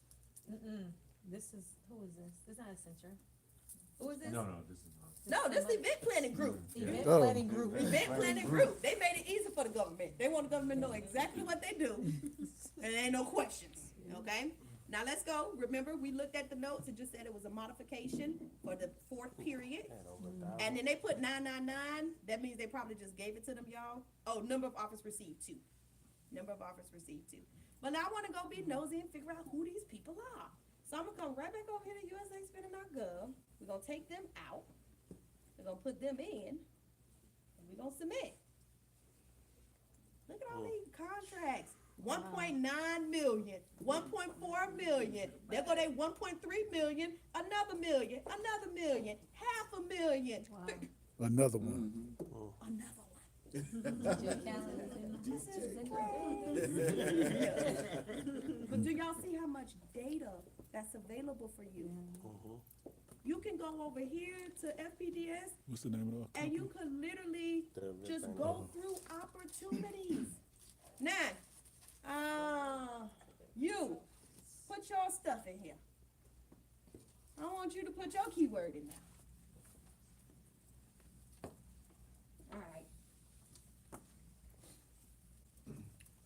This is, who is this? This is not Accenture. Who is this? No, this is not. No, this is the event planning group. Event Oh. planning group. Event planning group. They made it easy for the government. They want the government to know exactly what they do. And there ain't no questions, okay? Now let's go. Remember, we looked at the notes. It just said it was a modification for the 4th period. And then they put 999. That means they probably just gave it to them, y'all. Oh, number of offers received 2. Number of offers received 2. But now I want to go be nosy and figure out who these people are. So I'm going to come right back over here to USAspending.gov. We're going to take them out. We're going to put them in. And we're going to submit. Look at all these contracts. 1.9 million, 1.4 million. There go they 1.3 million, another million, another million, $500,000. Wow. Another one. Another one. But do y'all see how much data that's available for you? You can go over here to FPDS What's the name of and you could literally just go through opportunities. Now, you put your stuff in here. I want you to put your keyword in there. All right.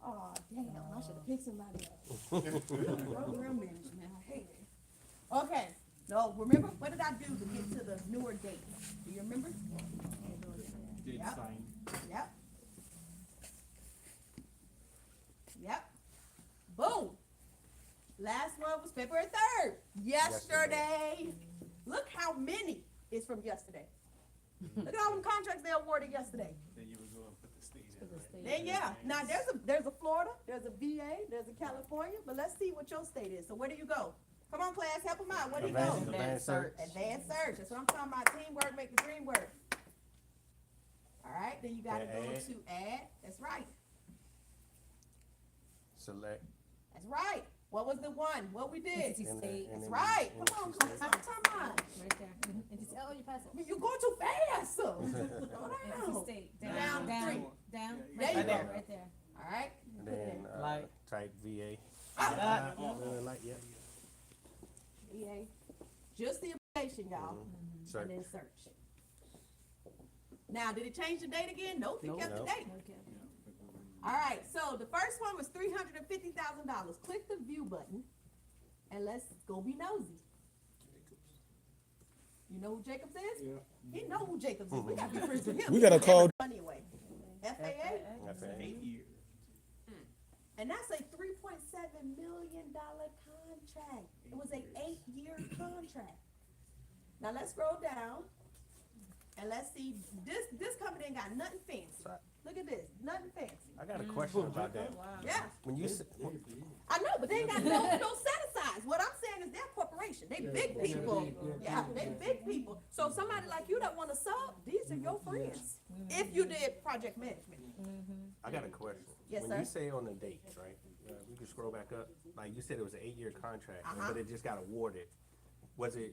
Oh, damn, I should have picked somebody else. Program management, I hate it. Okay, no, remember, what did I do to get to the newer dates? Do you remember? Date Yep. sign. Yep. Yep. Boom. Last one was February 3rd. Yesterday. Look how many is from yesterday. Look at all them contracts they awarded yesterday. Then you would go and put the state in, right? Then yeah. Now there's a Florida, there's a VA, there's a California, but let's see what your state is. So where do you go? Come on, class, help them out. Where do you go? Advanced search. Advanced search. That's what I'm talking about. Teamwork make the dream work. All right, then you gotta go Add. to add. That's right. Select. That's right. What was the one? What we did? And That's then right. the- Come on, come on. Right there. And just, oh, you pass it. You're going too fast. Slow And down. just stay Down, down, three. down, There right you there, go. right there. All right. And then, Like- type VA. Ah. Like, yeah. VA. Just the information, y'all. Search. And then search. Now, did it change the date again? Nope, it kept the Nope. date. Okay. All right, so the first one was $350,000. Click the view button, and let's go be nosy. You know who Jacobs is? Yeah. He know who Jacobs is. We gotta be friends with him. We gotta call- Money away. FAA, That's it. 8 years. and that's a $3.7 million contract. It was a 8-year contract. Now let's scroll down, and let's see. This company ain't got nothing fancy. Right. Look at this, nothing fancy. I got a question about that. Yeah. When you said, I know, but they ain't got no set-asides. What I'm saying is they're a corporation. They big people. Yeah, they big people. So somebody like you that want to sub, these are your friends. If you did project management. I got a question. Yes, When sir. you say on the dates, right? We can scroll back up. Like you said, it was an 8-year contract, Uh-huh. but it just got awarded. Was it?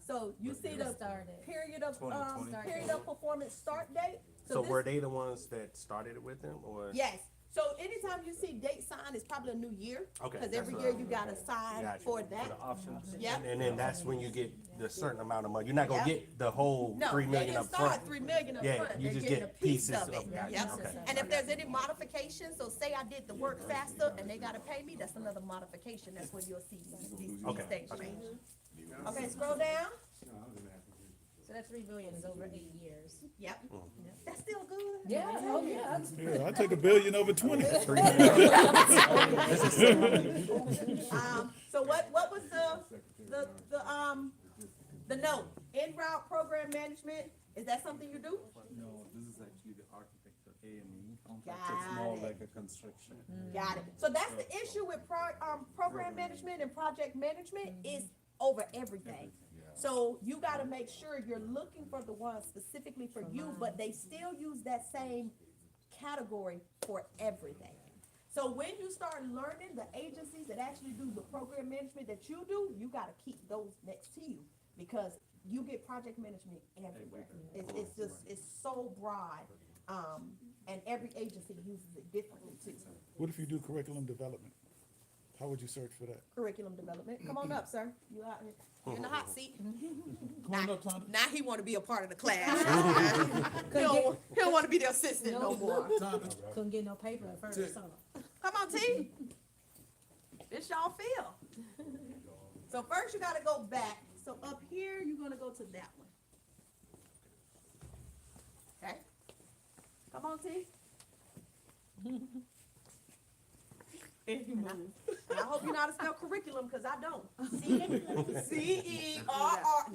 So you see the Started. period of, 2020. period of performance start date? So this- were they the ones that started it with them, or? Yes. So anytime you see date sign, it's probably a new year. Okay, Because that's every what year I- you gotta sign Gotcha. for For that. the options. Yep. And then that's when you get the certain amount of money. You're not gonna Yeah. get the whole No, 3 they million didn't up front. start 3 million up Yeah, front. you They're just getting a get piece pieces of it. of it. Gotcha. Yep. Okay. And if there's any modifications, so say I did the work faster and they gotta pay me, that's another modification. That's when you'll see these Okay. things Okay. change. Okay, scroll down. So that 3 billion is over 8 years. Yep. That's still good. Yeah, oh, yeah. Yeah, I take $1 billion over 20. So what was the note? En route program management, is that something you do? No, this is actually the architect of A&E contract. Got It's more it. like a construction. Got it. So that's the issue with program management and project management is over everything. So you gotta make sure you're looking for the ones specifically for you, but they still use that same category for everything. So when you start learning the agencies that actually do the program management that you do, you gotta keep those next to you, because you get project management everywhere. It's just, it's so broad, and every agency uses it differently too. What if you do curriculum development? How would you search for that? Curriculum development, come on up, sir, you out here, you're in the hot seat. Come on up, Tonda. Now he wanna be a part of the class. He don't wanna be the assistant no more. Couldn't get no paper at first, so. Come on, T. This y'all feel. So first you gotta go back. So up here, you're gonna go to that one. Okay? Come on, T. And I hope you know how to spell curriculum, cause I don't. C-E-R-R,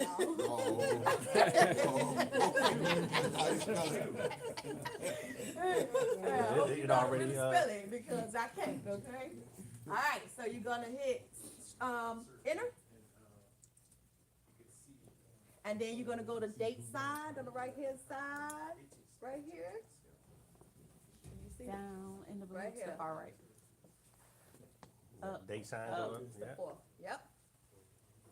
I hope you It know how to already, really spell it, because I can't, okay? All right, so you're gonna hit, enter. And then you're gonna go to date side on the right hand side, right here. see it? Down in the blue, Right to the here. far right. They signed up. on, It's the yeah. 4th, yep.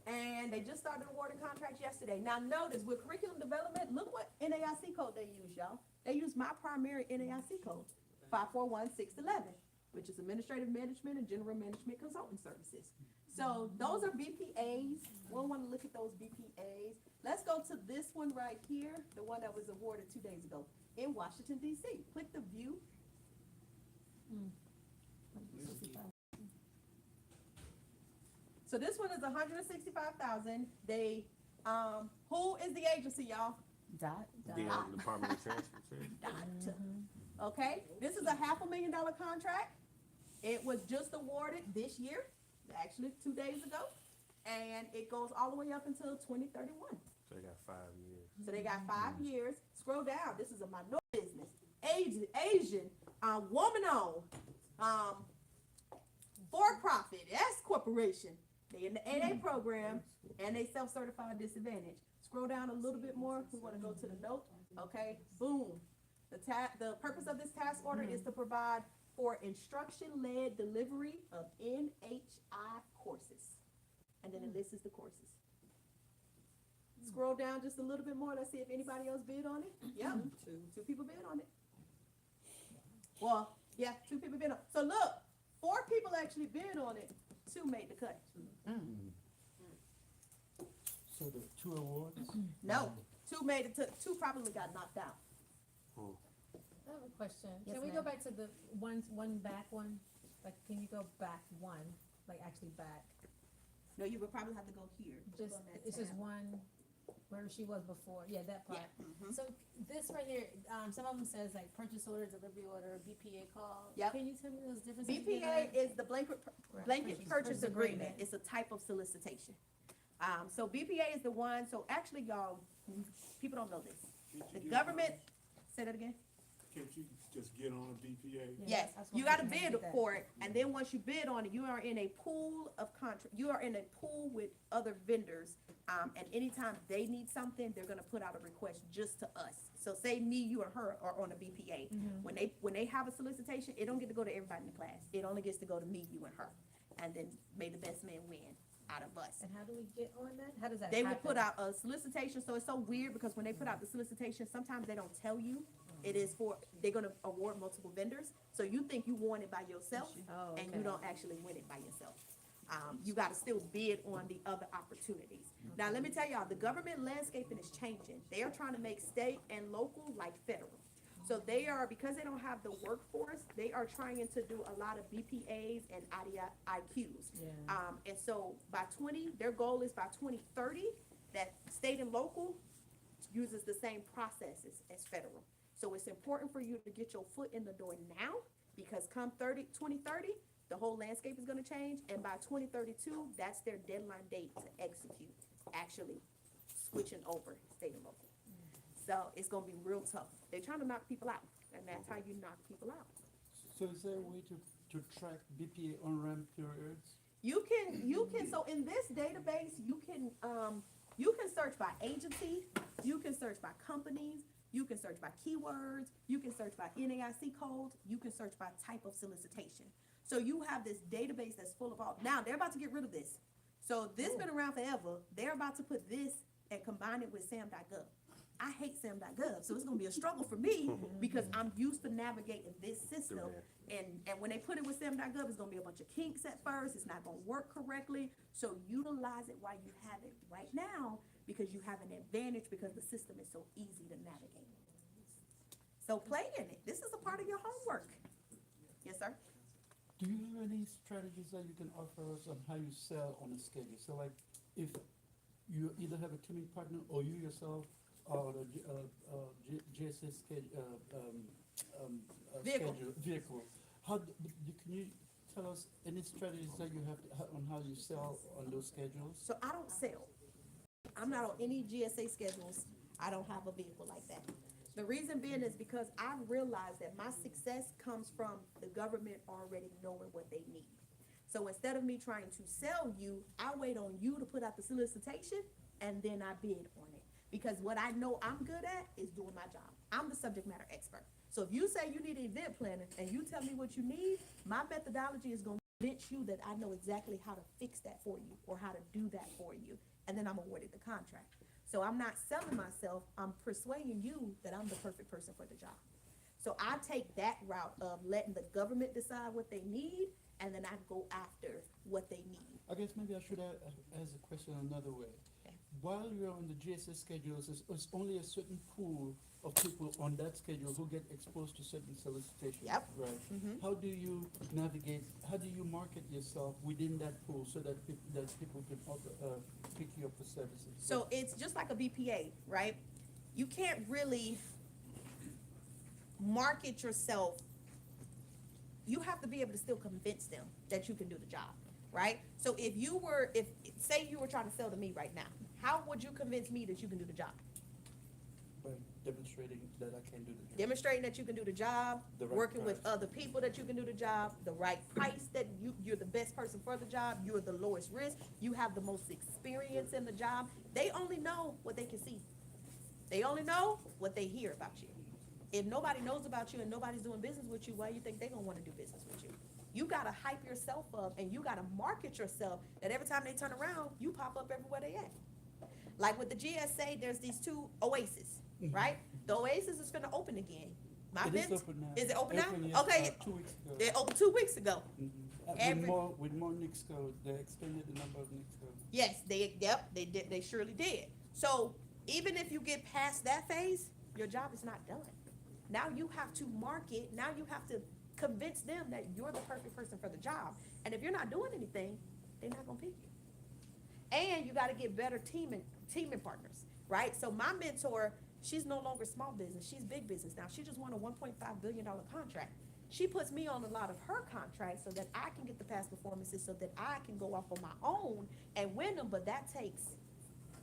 And they just started awarding contracts yesterday. Now notice, with curriculum development, look what NAIC code they use, y'all. They use my primary NAIC code, 541611, which is Administrative Management and General Management Consulting Services. So those are BPAs. We'll want to look at those BPAs. Let's go to this one right here, the one that was awarded 2 days ago in Washington, DC. Click the view. So this one is 165,000. They, who is the agency, y'all? Dot. The Department of Transportation. Dot. Okay, this is a $500,000 contract. It was just awarded this year, actually 2 days ago, and it goes all the way up until 2031. So they got 5 years. So they got 5 years. Scroll down. This is a minority business, Asian, woman-owned, for-profit, S corporation. They in the 8A program, and they self-certified disadvantage. Scroll down a little bit more. We want to go to the note. Okay, boom. The purpose of this task order is to provide for instruction-led delivery of NHI courses. And then it lists the courses. Scroll down just a little bit more. Let's see if anybody else bid on it. Yep, two people bid on it. Well, yeah, 2 people bid on it. So look, 4 people actually bid on it. 2 made the cut. So the 2 awards? No, 2 made it to, 2 probably got knocked out. I have a question. Yes, Can we ma'am. go back to the one back one? Like, can you go back one, like actually back? No, you would probably have to go here. Click Just, on that it's just tab. one, where she was before, yeah, that part. Yeah. So this right here, some of them says like purchase order, delivery order, BPA call. Yep. Can you tell me those differences? again? BPA is the blanket Purchase purchase agreement. agreement. It's a type of solicitation. So BPA is the one, so actually y'all, people don't know this. The government, say that again? Can't you just get on a BPA? Yes, that's you what gotta I'm saying, bid that. for it, and then once you bid on it, you are in a pool of you are in a pool with other vendors. And anytime they need something, they're gonna put out a request just to us. So say me, you, or her are on a BPA. When they have a solicitation, it don't get to go to everybody in the class. It only gets to go to me, you, and her. And then may the best man win out of us. And how do we get on that? How does that They will happen? put out a solicitation, so it's so weird because when they put out the solicitation, sometimes they don't tell you. It is for, they're gonna award multiple vendors, so you think you won it by yourself, Oh, and okay. you don't actually win it by yourself. You gotta still bid on the other opportunities. Now, let me tell y'all, the government landscaping is changing. They are trying to make state and local like federal. So they are, because they don't have the workforce, they are trying to do a lot of BPAs and IQs. Yeah. And so by their goal is by 2030, that state and local uses the same processes as federal. So it's important for you to get your foot in the door now, because come 2030, the whole landscape is gonna change, and by 2032, that's their deadline date to execute, actually switching over state and local. So it's gonna be real tough. They're trying to knock people out, and that's how you knock people out. So is there a way to track BPA on-ramp periods? You can, so in this database, you can search by agency, you can search by companies, you can search by keywords, you can search by NAIC codes, you can search by type of solicitation. So you have this database that's full of all, now they're about to get rid of this. So this been around forever, they're about to put this and combine it with SAM.gov. I hate SAM.gov, so it's gonna be a struggle for me because I'm used to navigating this system. And when they put it with SAM.gov, it's gonna be a bunch of kinks at first, it's not gonna work correctly. So utilize it while you have it right now, because you have an advantage because the system is so easy to navigate. So play in it. This is a part of your homework. Yes, sir? Do you have any strategies that you can offer us on how you sell on a schedule? So like, if you either have a teaming partner or you yourself or the GSA vehicle, can you tell us any strategies that you have on how you sell on those schedules? So I don't sell. I'm not on any GSA schedules. I don't have a vehicle like that. The reason being is because I've realized that my success comes from the government already knowing what they need. So instead of me trying to sell you, I wait on you to put out the solicitation and then I bid on it. because what I know I'm good at is doing my job. I'm the subject matter expert. So if you say you need an event planner and you tell me what you need, my methodology is gonna convince you that I know exactly how to fix that for you or how to do that for you, and then I'm awarded the contract. So I'm not selling myself, I'm persuading you that I'm the perfect person for the job. So I take that route of letting the government decide what they need, and then I go after what they need. I guess maybe I should ask the question another way. Okay. While you're on the GSS schedule, there's only a certain pool of people on that schedule who get exposed to certain solicitations. Yep. Right. Mhm. How do you navigate, how do you market yourself within that pool so that people can pick you up for services? So it's just like a BPA, right? You can't really market yourself. You have to be able to still convince them that you can do the job, right? So if say you were trying to sell to me right now, how would you convince me that you can do the job? By demonstrating that I can do the job. Demonstrating that you can do the job, The right working with price. other people that you can do the job, the right price, that you're the best person for the job, you're the lowest risk, you have the most experience in the job. They only know what they can see. They only know what they hear about you. If nobody knows about you and nobody's doing business with you, why you think they're gonna wanna do business with you? You gotta hype yourself up and you gotta market yourself that every time they turn around, you pop up everywhere they at. Like with the GSA, there's these two Oasis, right? The Oasis is gonna open again. My It is events- open now. Is it open now? yes, Okay, 2 weeks ago. they opened 2 weeks ago. Every- With more NICS code, they expanded the number of NICS code. Yes, they did, they surely did. So even if you get past that phase, your job is not done. Now you have to market, now you have to convince them that you're the perfect person for the job. And if you're not doing anything, they're not gonna pick you. And you gotta get better teaming partners, right? So my mentor, she's no longer small business, she's big business now. She just won a $1.5 billion contract. She puts me on a lot of her contracts so that I can get the past performances, so that I can go off on my own and win them, but that takes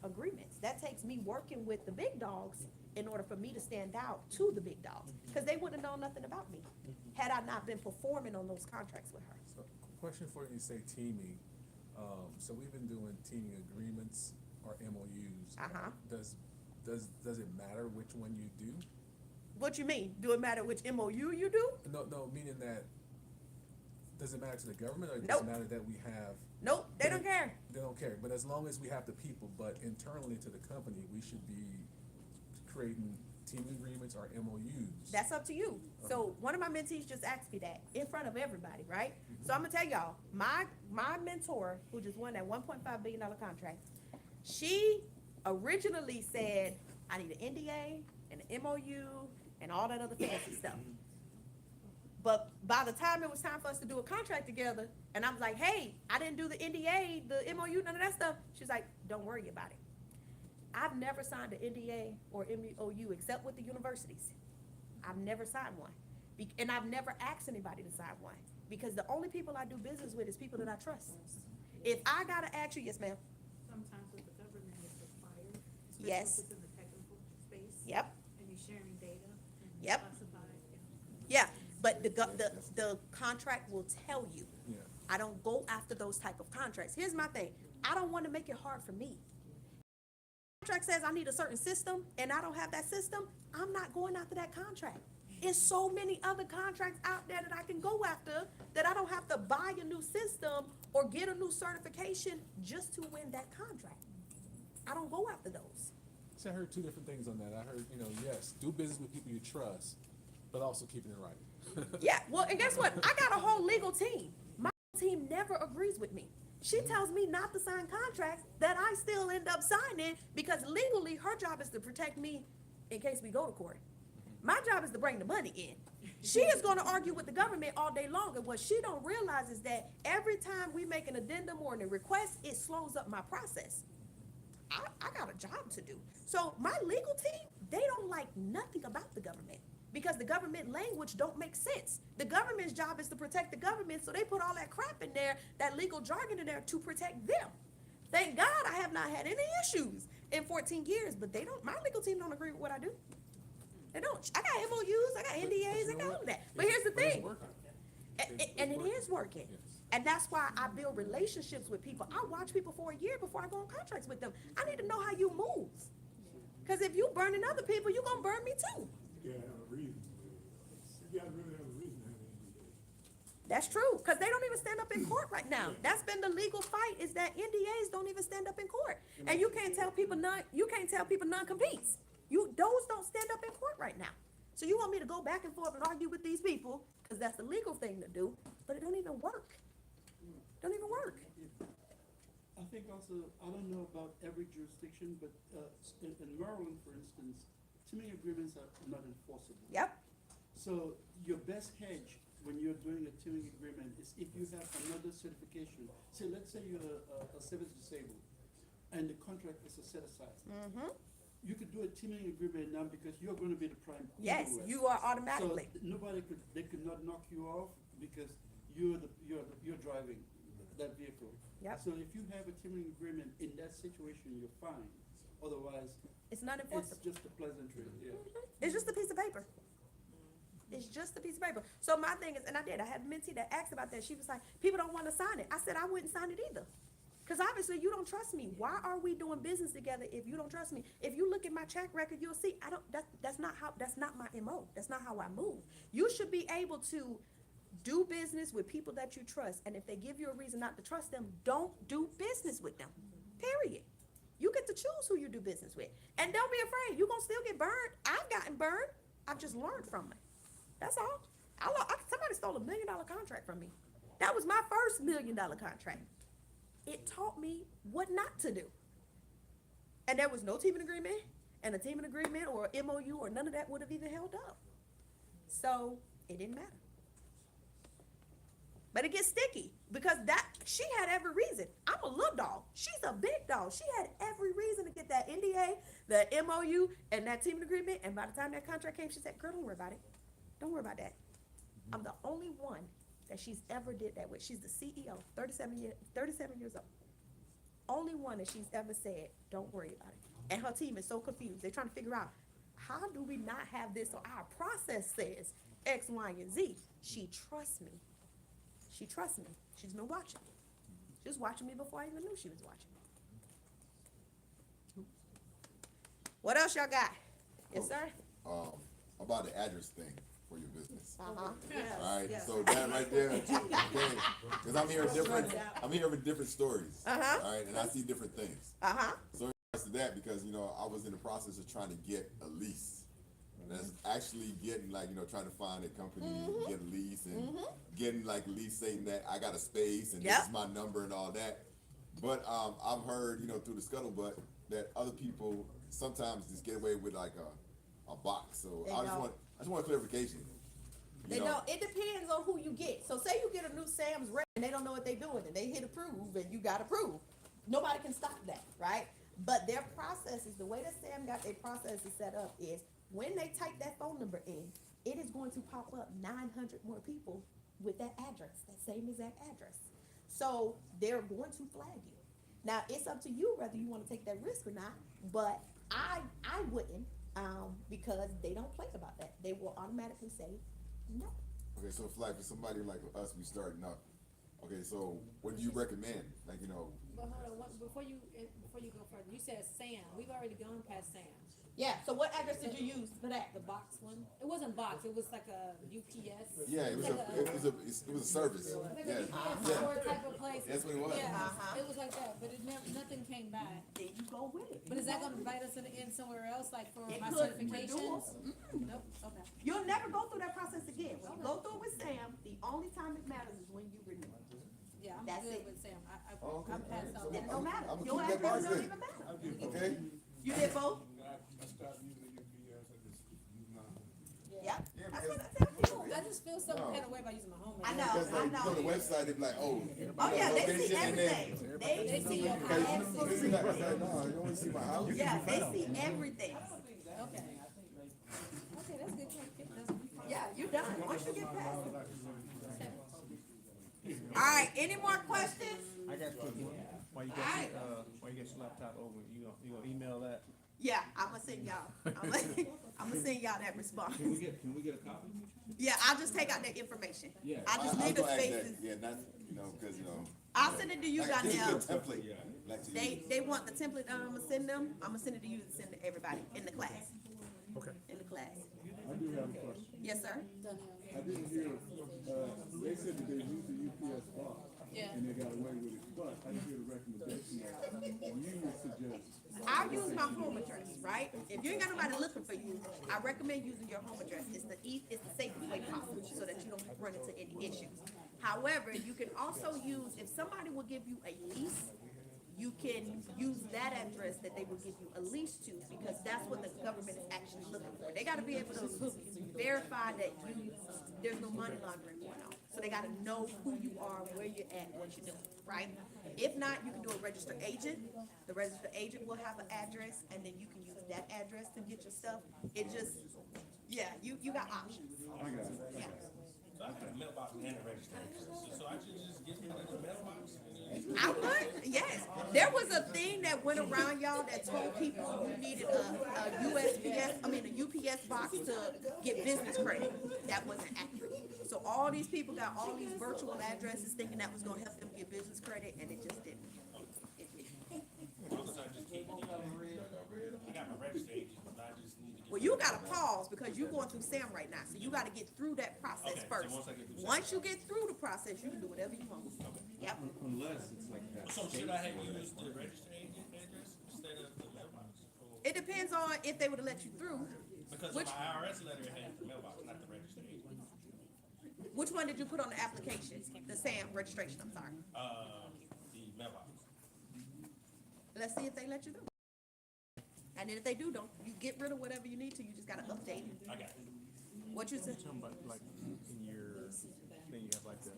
agreements. That takes me working with the big dogs in order for me to stand out to the big dogs, because they wouldn't know nothing about me had I not been performing on those contracts with her. So, question for you, say teaming. So we've been doing teaming agreements or MOUs. Uh-huh. Does it matter which one you do? What you mean? Do it matter which MOU you do? No, meaning that, does it matter to the government, or does Nope. it matter that we have? Nope, they don't care. They don't care, but as long as we have the people, but internally to the company, we should be creating team agreements or MOUs. That's up to you. So one of my mentees just asked me that in front of everybody, right? So I'm gonna tell y'all, my mentor, who just won that $1.5 billion contract, she originally said, I need an NDA and an MOU and all that other fancy stuff. But by the time it was time for us to do a contract together, and I was like, hey, I didn't do the NDA, the MOU, none of that stuff. She's like, don't worry about it. I've never signed an NDA or MOU except with the universities. I've never signed one. And I've never asked anybody to sign one, because the only people I do business with is people that I trust. If I gotta ask you, yes, ma'am? Sometimes with the government, it's required, Yes. especially within the technical space. Yep, And you're sharing data and Yep. classified, yeah, but the contract will tell you. Yeah. I don't go after those type of contracts. Here's my thing, I don't wanna make it hard for me. Contract says I need a certain system and I don't have that system, I'm not going after that contract. It's so many other contracts out there that I can go after, that I don't have to buy a new system or get a new certification just to win that contract. I don't go after those. So I heard two different things on that. I heard, yes, do business with people you trust, but also keeping it right. Yeah, well, and guess what? I got a whole legal team. My team never agrees with me. She tells me not to sign contracts that I still end up signing, because legally her job is to protect me in case we go to court. My job is to bring the money in. She is gonna argue with the government all day long, and what she don't realize is that every time we make an addendum or a request, it slows up my process. I got a job to do. So my legal team, they don't like nothing about the government, because the government language don't make sense. The government's job is to protect the government, so they put all that crap in there, that legal jargon in there, to protect them. Thank God I have not had any issues in 14 years, but my legal team don't agree with what I do. They don't. I got MOUs, I got NDAs, I got all of that. But here's the But it's thing, working. and it is working. Yes. And that's why I build relationships with people. I watch people for a year before I go on contracts with them. I need to know how you move. Cause if you burning other people, you gonna burn me too. You gotta have a reason. You gotta really have a reason to have an NDA. That's true, cause they don't even stand up in court right now. That's been the legal fight, is that NDAs don't even stand up in court. And you can't tell people non-competes. Those don't stand up in court right now. So you want me to go back and forth and argue with these people, cause that's the legal thing to do, but it don't even work. Don't even work. I think also, I don't know about every jurisdiction, but in Maryland, for instance, teaming agreements are not enforceable. Yep, So your best hedge when you're doing a teaming agreement is if you have another certification. Say, let's say you're a service disabled, and the contract is a set aside. You could do a teaming agreement now because you're gonna be the prime. yes, everywhere. you are automatically. So they could not knock you off because you're driving that vehicle. Yep. So if you have a teaming agreement in that situation, you're fine. Otherwise, It's not it's enforceable. just a pleasantry, yeah. It's just a piece of paper. It's just a piece of paper. So my thing is, and I had a mentee that asked about that. She was like, people don't want to sign it. I said, I wouldn't sign it either. Because obviously you don't trust me. Why are we doing business together if you don't trust me? If you look at my track record, you'll see that's not my MO. That's not how I move. You should be able to do business with people that you trust. And if they give you a reason not to trust them, don't do business with them. Period. You get to choose who you do business with. And don't be afraid. You're going to still get burned. I've gotten burned. I've just learned from it. That's all. Somebody stole $1 million contract from me. That was my first $1 million contract. It taught me what not to do. And there was no teaming agreement, and a teaming agreement or MOU or none of that would have even held up. So it didn't matter. But it gets sticky because she had every reason. I'm a little dog. She's a big dog. She had every reason to get that NDA, the MOU, and that teaming agreement. And by the time that contract came, she said, girl, don't worry about it. Don't worry about that. I'm the only one that she's ever did that with. She's the CEO, 37 years old. Only one that she's ever said, don't worry about it. And her team is so confused. They're trying to figure out, how do we not have this? So our process says X, Y, and Z. She trusts me. She trusts me. She's been watching. She was watching me before I even knew she was watching. What else y'all got? Yes, sir? About the address thing for your business. Uh-huh. All right, so that right there, okay, because I'm hearing different stories. Uh-huh. All right, and I see different things. Uh-huh. So in regards to that, because I was in the process of trying to get a lease. And that's actually getting trying to find a company, get a lease, and getting a lease saying that I got a space and this is my number and all that. But I've heard through the scuttlebutt that other people sometimes just get away with a box. So I just want clarification. They don't. It depends on who you get. So say you get a new Sam's rep and they don't know what they're doing and they hit approve and you got approve. Nobody can stop that, right? But their process is, the way that Sam got their process is set up is, when they type that phone number in, it is going to pop up 900 more people with that address, that same exact address. So they're going to flag you. Now it's up to you whether you want to take that risk or not, but I wouldn't, because they don't play about that. They will automatically say no. Okay, so for somebody like us, we starting up. Okay, so what do you recommend? But hold on, before you go further, you said Sam. We've already gone past Sam. Yeah, so what address did you use for that? The box one? It wasn't box, it was like a UPS. Yeah, it was a service. Like Yeah, a UPS store type of place. That's what it was. Yeah, Uh-huh. it was like that, but nothing came back. Then you go with it. But is that gonna bite us in the end somewhere else, like for It my could certifications? renew. Nope, okay. You'll never go through that process again. When you go through it with Sam, the only time it matters is when you renew. Yeah, I'm That's good it. with Sam. Okay. I'm past all It that. don't matter. I'm Your gonna keep that address don't box even matter. I did both. Okay? You did both? I stopped using the UPS, I just use mine. Yeah. Yeah, That's because- what I tell people. I just feel some kind of way about using my home. I know. Because the website, they be like, Oh yeah, they see location and then- everything. They see your Okay, house. they see like, no, you only see my house. Yeah, they see everything. Okay. Okay, that's good. Yeah, you're done. Once you get past it. All right, any more questions? I got a quick one. While you Alright. get your laptop over, you gonna email that? Yeah, I'ma send y'all. I'ma send y'all that response. Can we get a copy? Yeah, I'll just take out that information. Yeah. I just I'll need the go ask that. spaces. Yeah, not, because, I'll send it to you, like, this is Donnell. a template. They want the template that I'm gonna send them, I'm gonna send it to you to send to everybody in the class. Okay. In the class. I do have a question. Yes, sir? I didn't hear, they said that they used the UPS box. Yeah. And they got away with it, but I didn't hear the recommendation that you would suggest. I use my home address, right? If you ain't got nobody looking for you, I recommend using your home address. It's the safest way possible so that you don't run into any issues. However, you can also use, if somebody will give you a lease, you can use that address that they will give you a lease to, because that's what the government is actually looking for. They gotta be able to verify that there's no money laundering going on. So they gotta know who you are, where you're at, what you're doing, right? If not, you can do a registered agent. The registered agent will have an address, and then you can use that address to get your stuff. It just, yeah, you got options. I got it. Yeah. So I got a mailbox and a registration, so I should just get rid of the mailbox? I would, yes. There was a thing that went around, y'all, that told people you needed a UPS box to get business credit. That wasn't accurate. So all these people got all these virtual addresses thinking that was gonna help them get business credit, and it just didn't. It didn't. I got my registration, but I just need to get. Well, you gotta pause because you're going through SAM right now, so you gotta get through that process Okay, so first. once I get through SAM. Once you get through the process, you can do whatever you want. Yep. Unless it's like that. So should I have used the registered agent address instead of the mailbox? It depends on if they would have let you through. Because Which- my IRS letter had the mailbox, not the registered agent. Which one did you put on the application? The SAM registration, I'm sorry. The mailbox. Let's see if they let you through. And then if they do, don't, you get rid of whatever you need to, you just gotta update it. I got it. What you said? Like in your thing, you have like the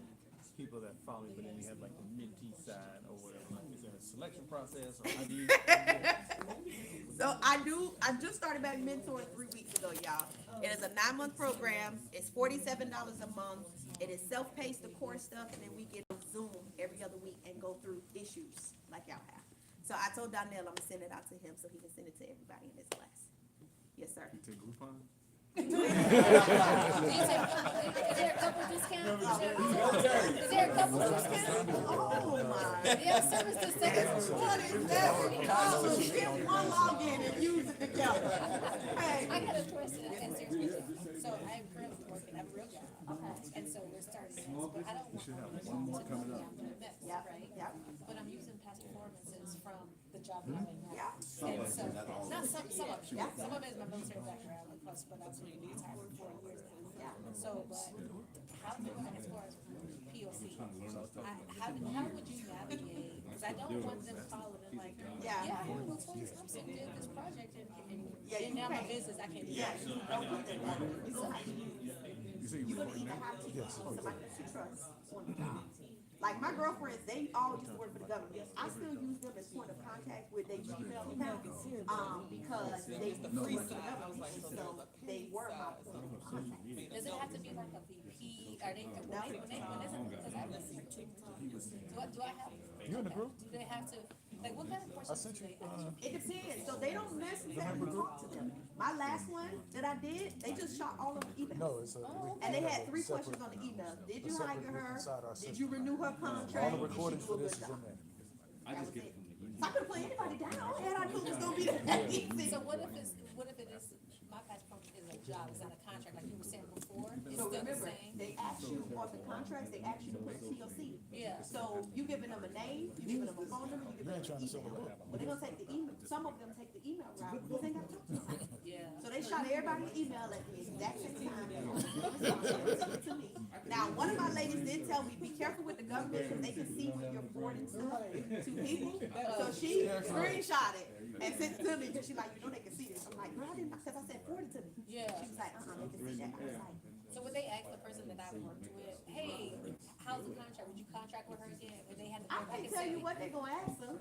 people that follow you, but then you have like the mentee side or whatever. Is there a selection process or how do you? So I just started back mentoring 3 weeks ago, y'all. It is a 9-month program. It's $47 a month. It is self-paced, the core stuff, and then we get on Zoom every other week and go through issues like y'all have. So I told Donnell I'm gonna send it out to him so he can send it to everybody in his class. Yes, sir. You take Groupon? Is there a couple discount? Is there a couple discount? Oh my. Yeah, service discount. What is that? Oh, get one login and use it together. Hey. I got a question, and seriously, so I'm currently working, I have a real job. Okay. And so we're starting this, but I don't want to know that I'm doing this, Yeah, right? yeah. But I'm using past performances from the job that I'm in now. Yeah. And so, not some of it, Yeah. some of it is my military background, like plus, but I was retired for 4 years now. Yeah. So, but how do I, as far as POC, how would you navigate? Because I don't want them following like, Yeah. yeah, well, Tony Thompson did this project Yeah, and you now my can't. business, I can't do Yeah, that. you don't do that. You don't have to use it. You say You're you gonna either have to use somebody that you trust on the job. Like my girlfriends, they all used to work for the government. I still use them as point of contact with their Gmail account, because they free to the government, so they were my point of contact. Does it have to be like a VP, are they, when it's, because I was like, do I have? You in the group? Do they have to, like, what kind of questions do they ask? It depends, so they don't necessarily talk to them. My last one that I did, they just shot all of the emails. And they had 3 questions on the email. Did you hire her? Did you renew her contract? Did she do a good job? I just get it from the email. So I could've put anybody down, and I knew it was gonna be that easy. So what if it is, my passport is a job, it's not a contract, like you were saying before, it's So still the remember, same? they ask you on the contracts, they ask you to put TOC. Yeah. So you giving them a name, you giving them a phone number, you giving them an email. But they're gonna take the email, some of them take the email route, because they got to talk to somebody. Yeah. So they shot everybody an email at the exact same time. To me. Now, one of my ladies did tell me, be careful with the government, because they can see when you're forwarding stuff to people. So she screenshot it and sent it to me, because she's like, you know they can see this. I'm like, no, I didn't, because I said forward it to me. Yeah. She was like, they can see that. I was like, So would they ask the person that I worked with, hey, how's the contract, would you contract with her again, would they have to I go back can't and tell say? you what they're gonna ask them.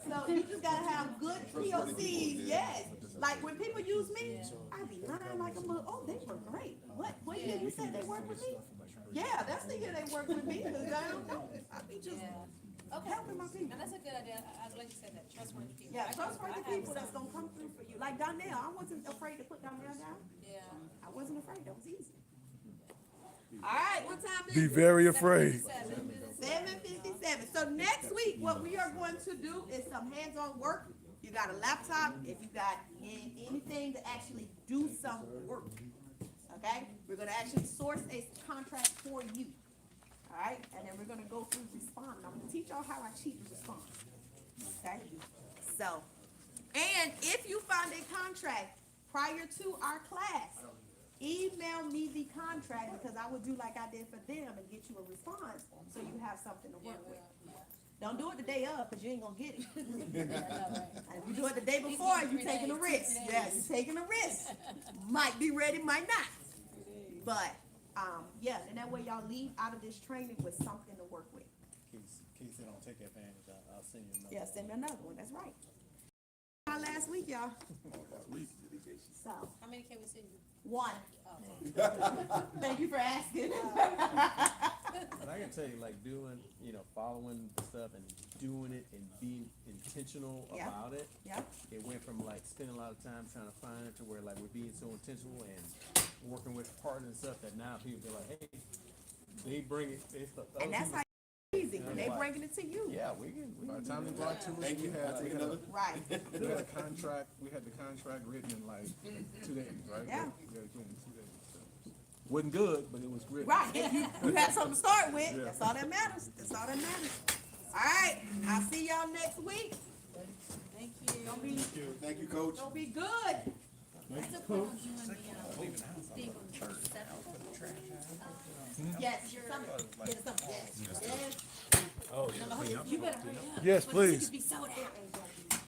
So you just gotta have good POCs, yes. Like when people use me, I be lying like a mother, oh, they were great. What year you said they worked with me? Yeah, that's the year they worked with me, cause I don't know. I be just Okay, helping my people. and that's a good idea, I like you said that, trustworthy people. Yeah, I trustworthy have people some- that's gonna come through for you. Like Donnell, I wasn't afraid to put Donnell down. Yeah. I wasn't afraid, that was easy. All right, what time is it? Be very afraid. 7:57. So next week, week, what we are going to do is some hands-on work. You got a laptop, if you got anything to actually do some work, okay? We're gonna actually source a contract for you, all right? And then we're gonna go through respond. I'm gonna teach y'all how I cheat the response, okay? So, and if you find a contract prior to our class, email me the contract, because I will do like I did for them and get you a response, so you have something to work with. Don't do it the day of, because you ain't gonna get it. And if you do it the day before, you taking a risk. Yeah, you taking a risk. Might be ready, might not. But, yeah, and that way y'all leave out of this training with something to work with. In case they don't take advantage, I'll send you another. Yeah, send me another one, that's right. Our last week, y'all. So, How many can we send you? one. Thank you for asking. And I can tell you, like, doing, following the stuff and doing it and being intentional Yeah. about it. Yeah. It went from like spending a lot of time trying to find it to where like we're being so intentional and working with partners and stuff that now people be like, hey, they bring it. And that's how it's easy, when they bringing it to you. Yeah, we can. By the time they brought to us, we had Right. we had the contract written in like 2 days, right? Yeah. We had it written in 2 days. So. Wasn't good, but it was written. Right, you have something to start with, that's all that matters, that's all that matters. All right, I'll see y'all next week. Thank you. Thank you, Coach. Don't be good. What's the point of doing the, thing on the seventh? Yes, something, yes, yes. Oh, You better hurry up. Yes, But the please. tickets be sold out.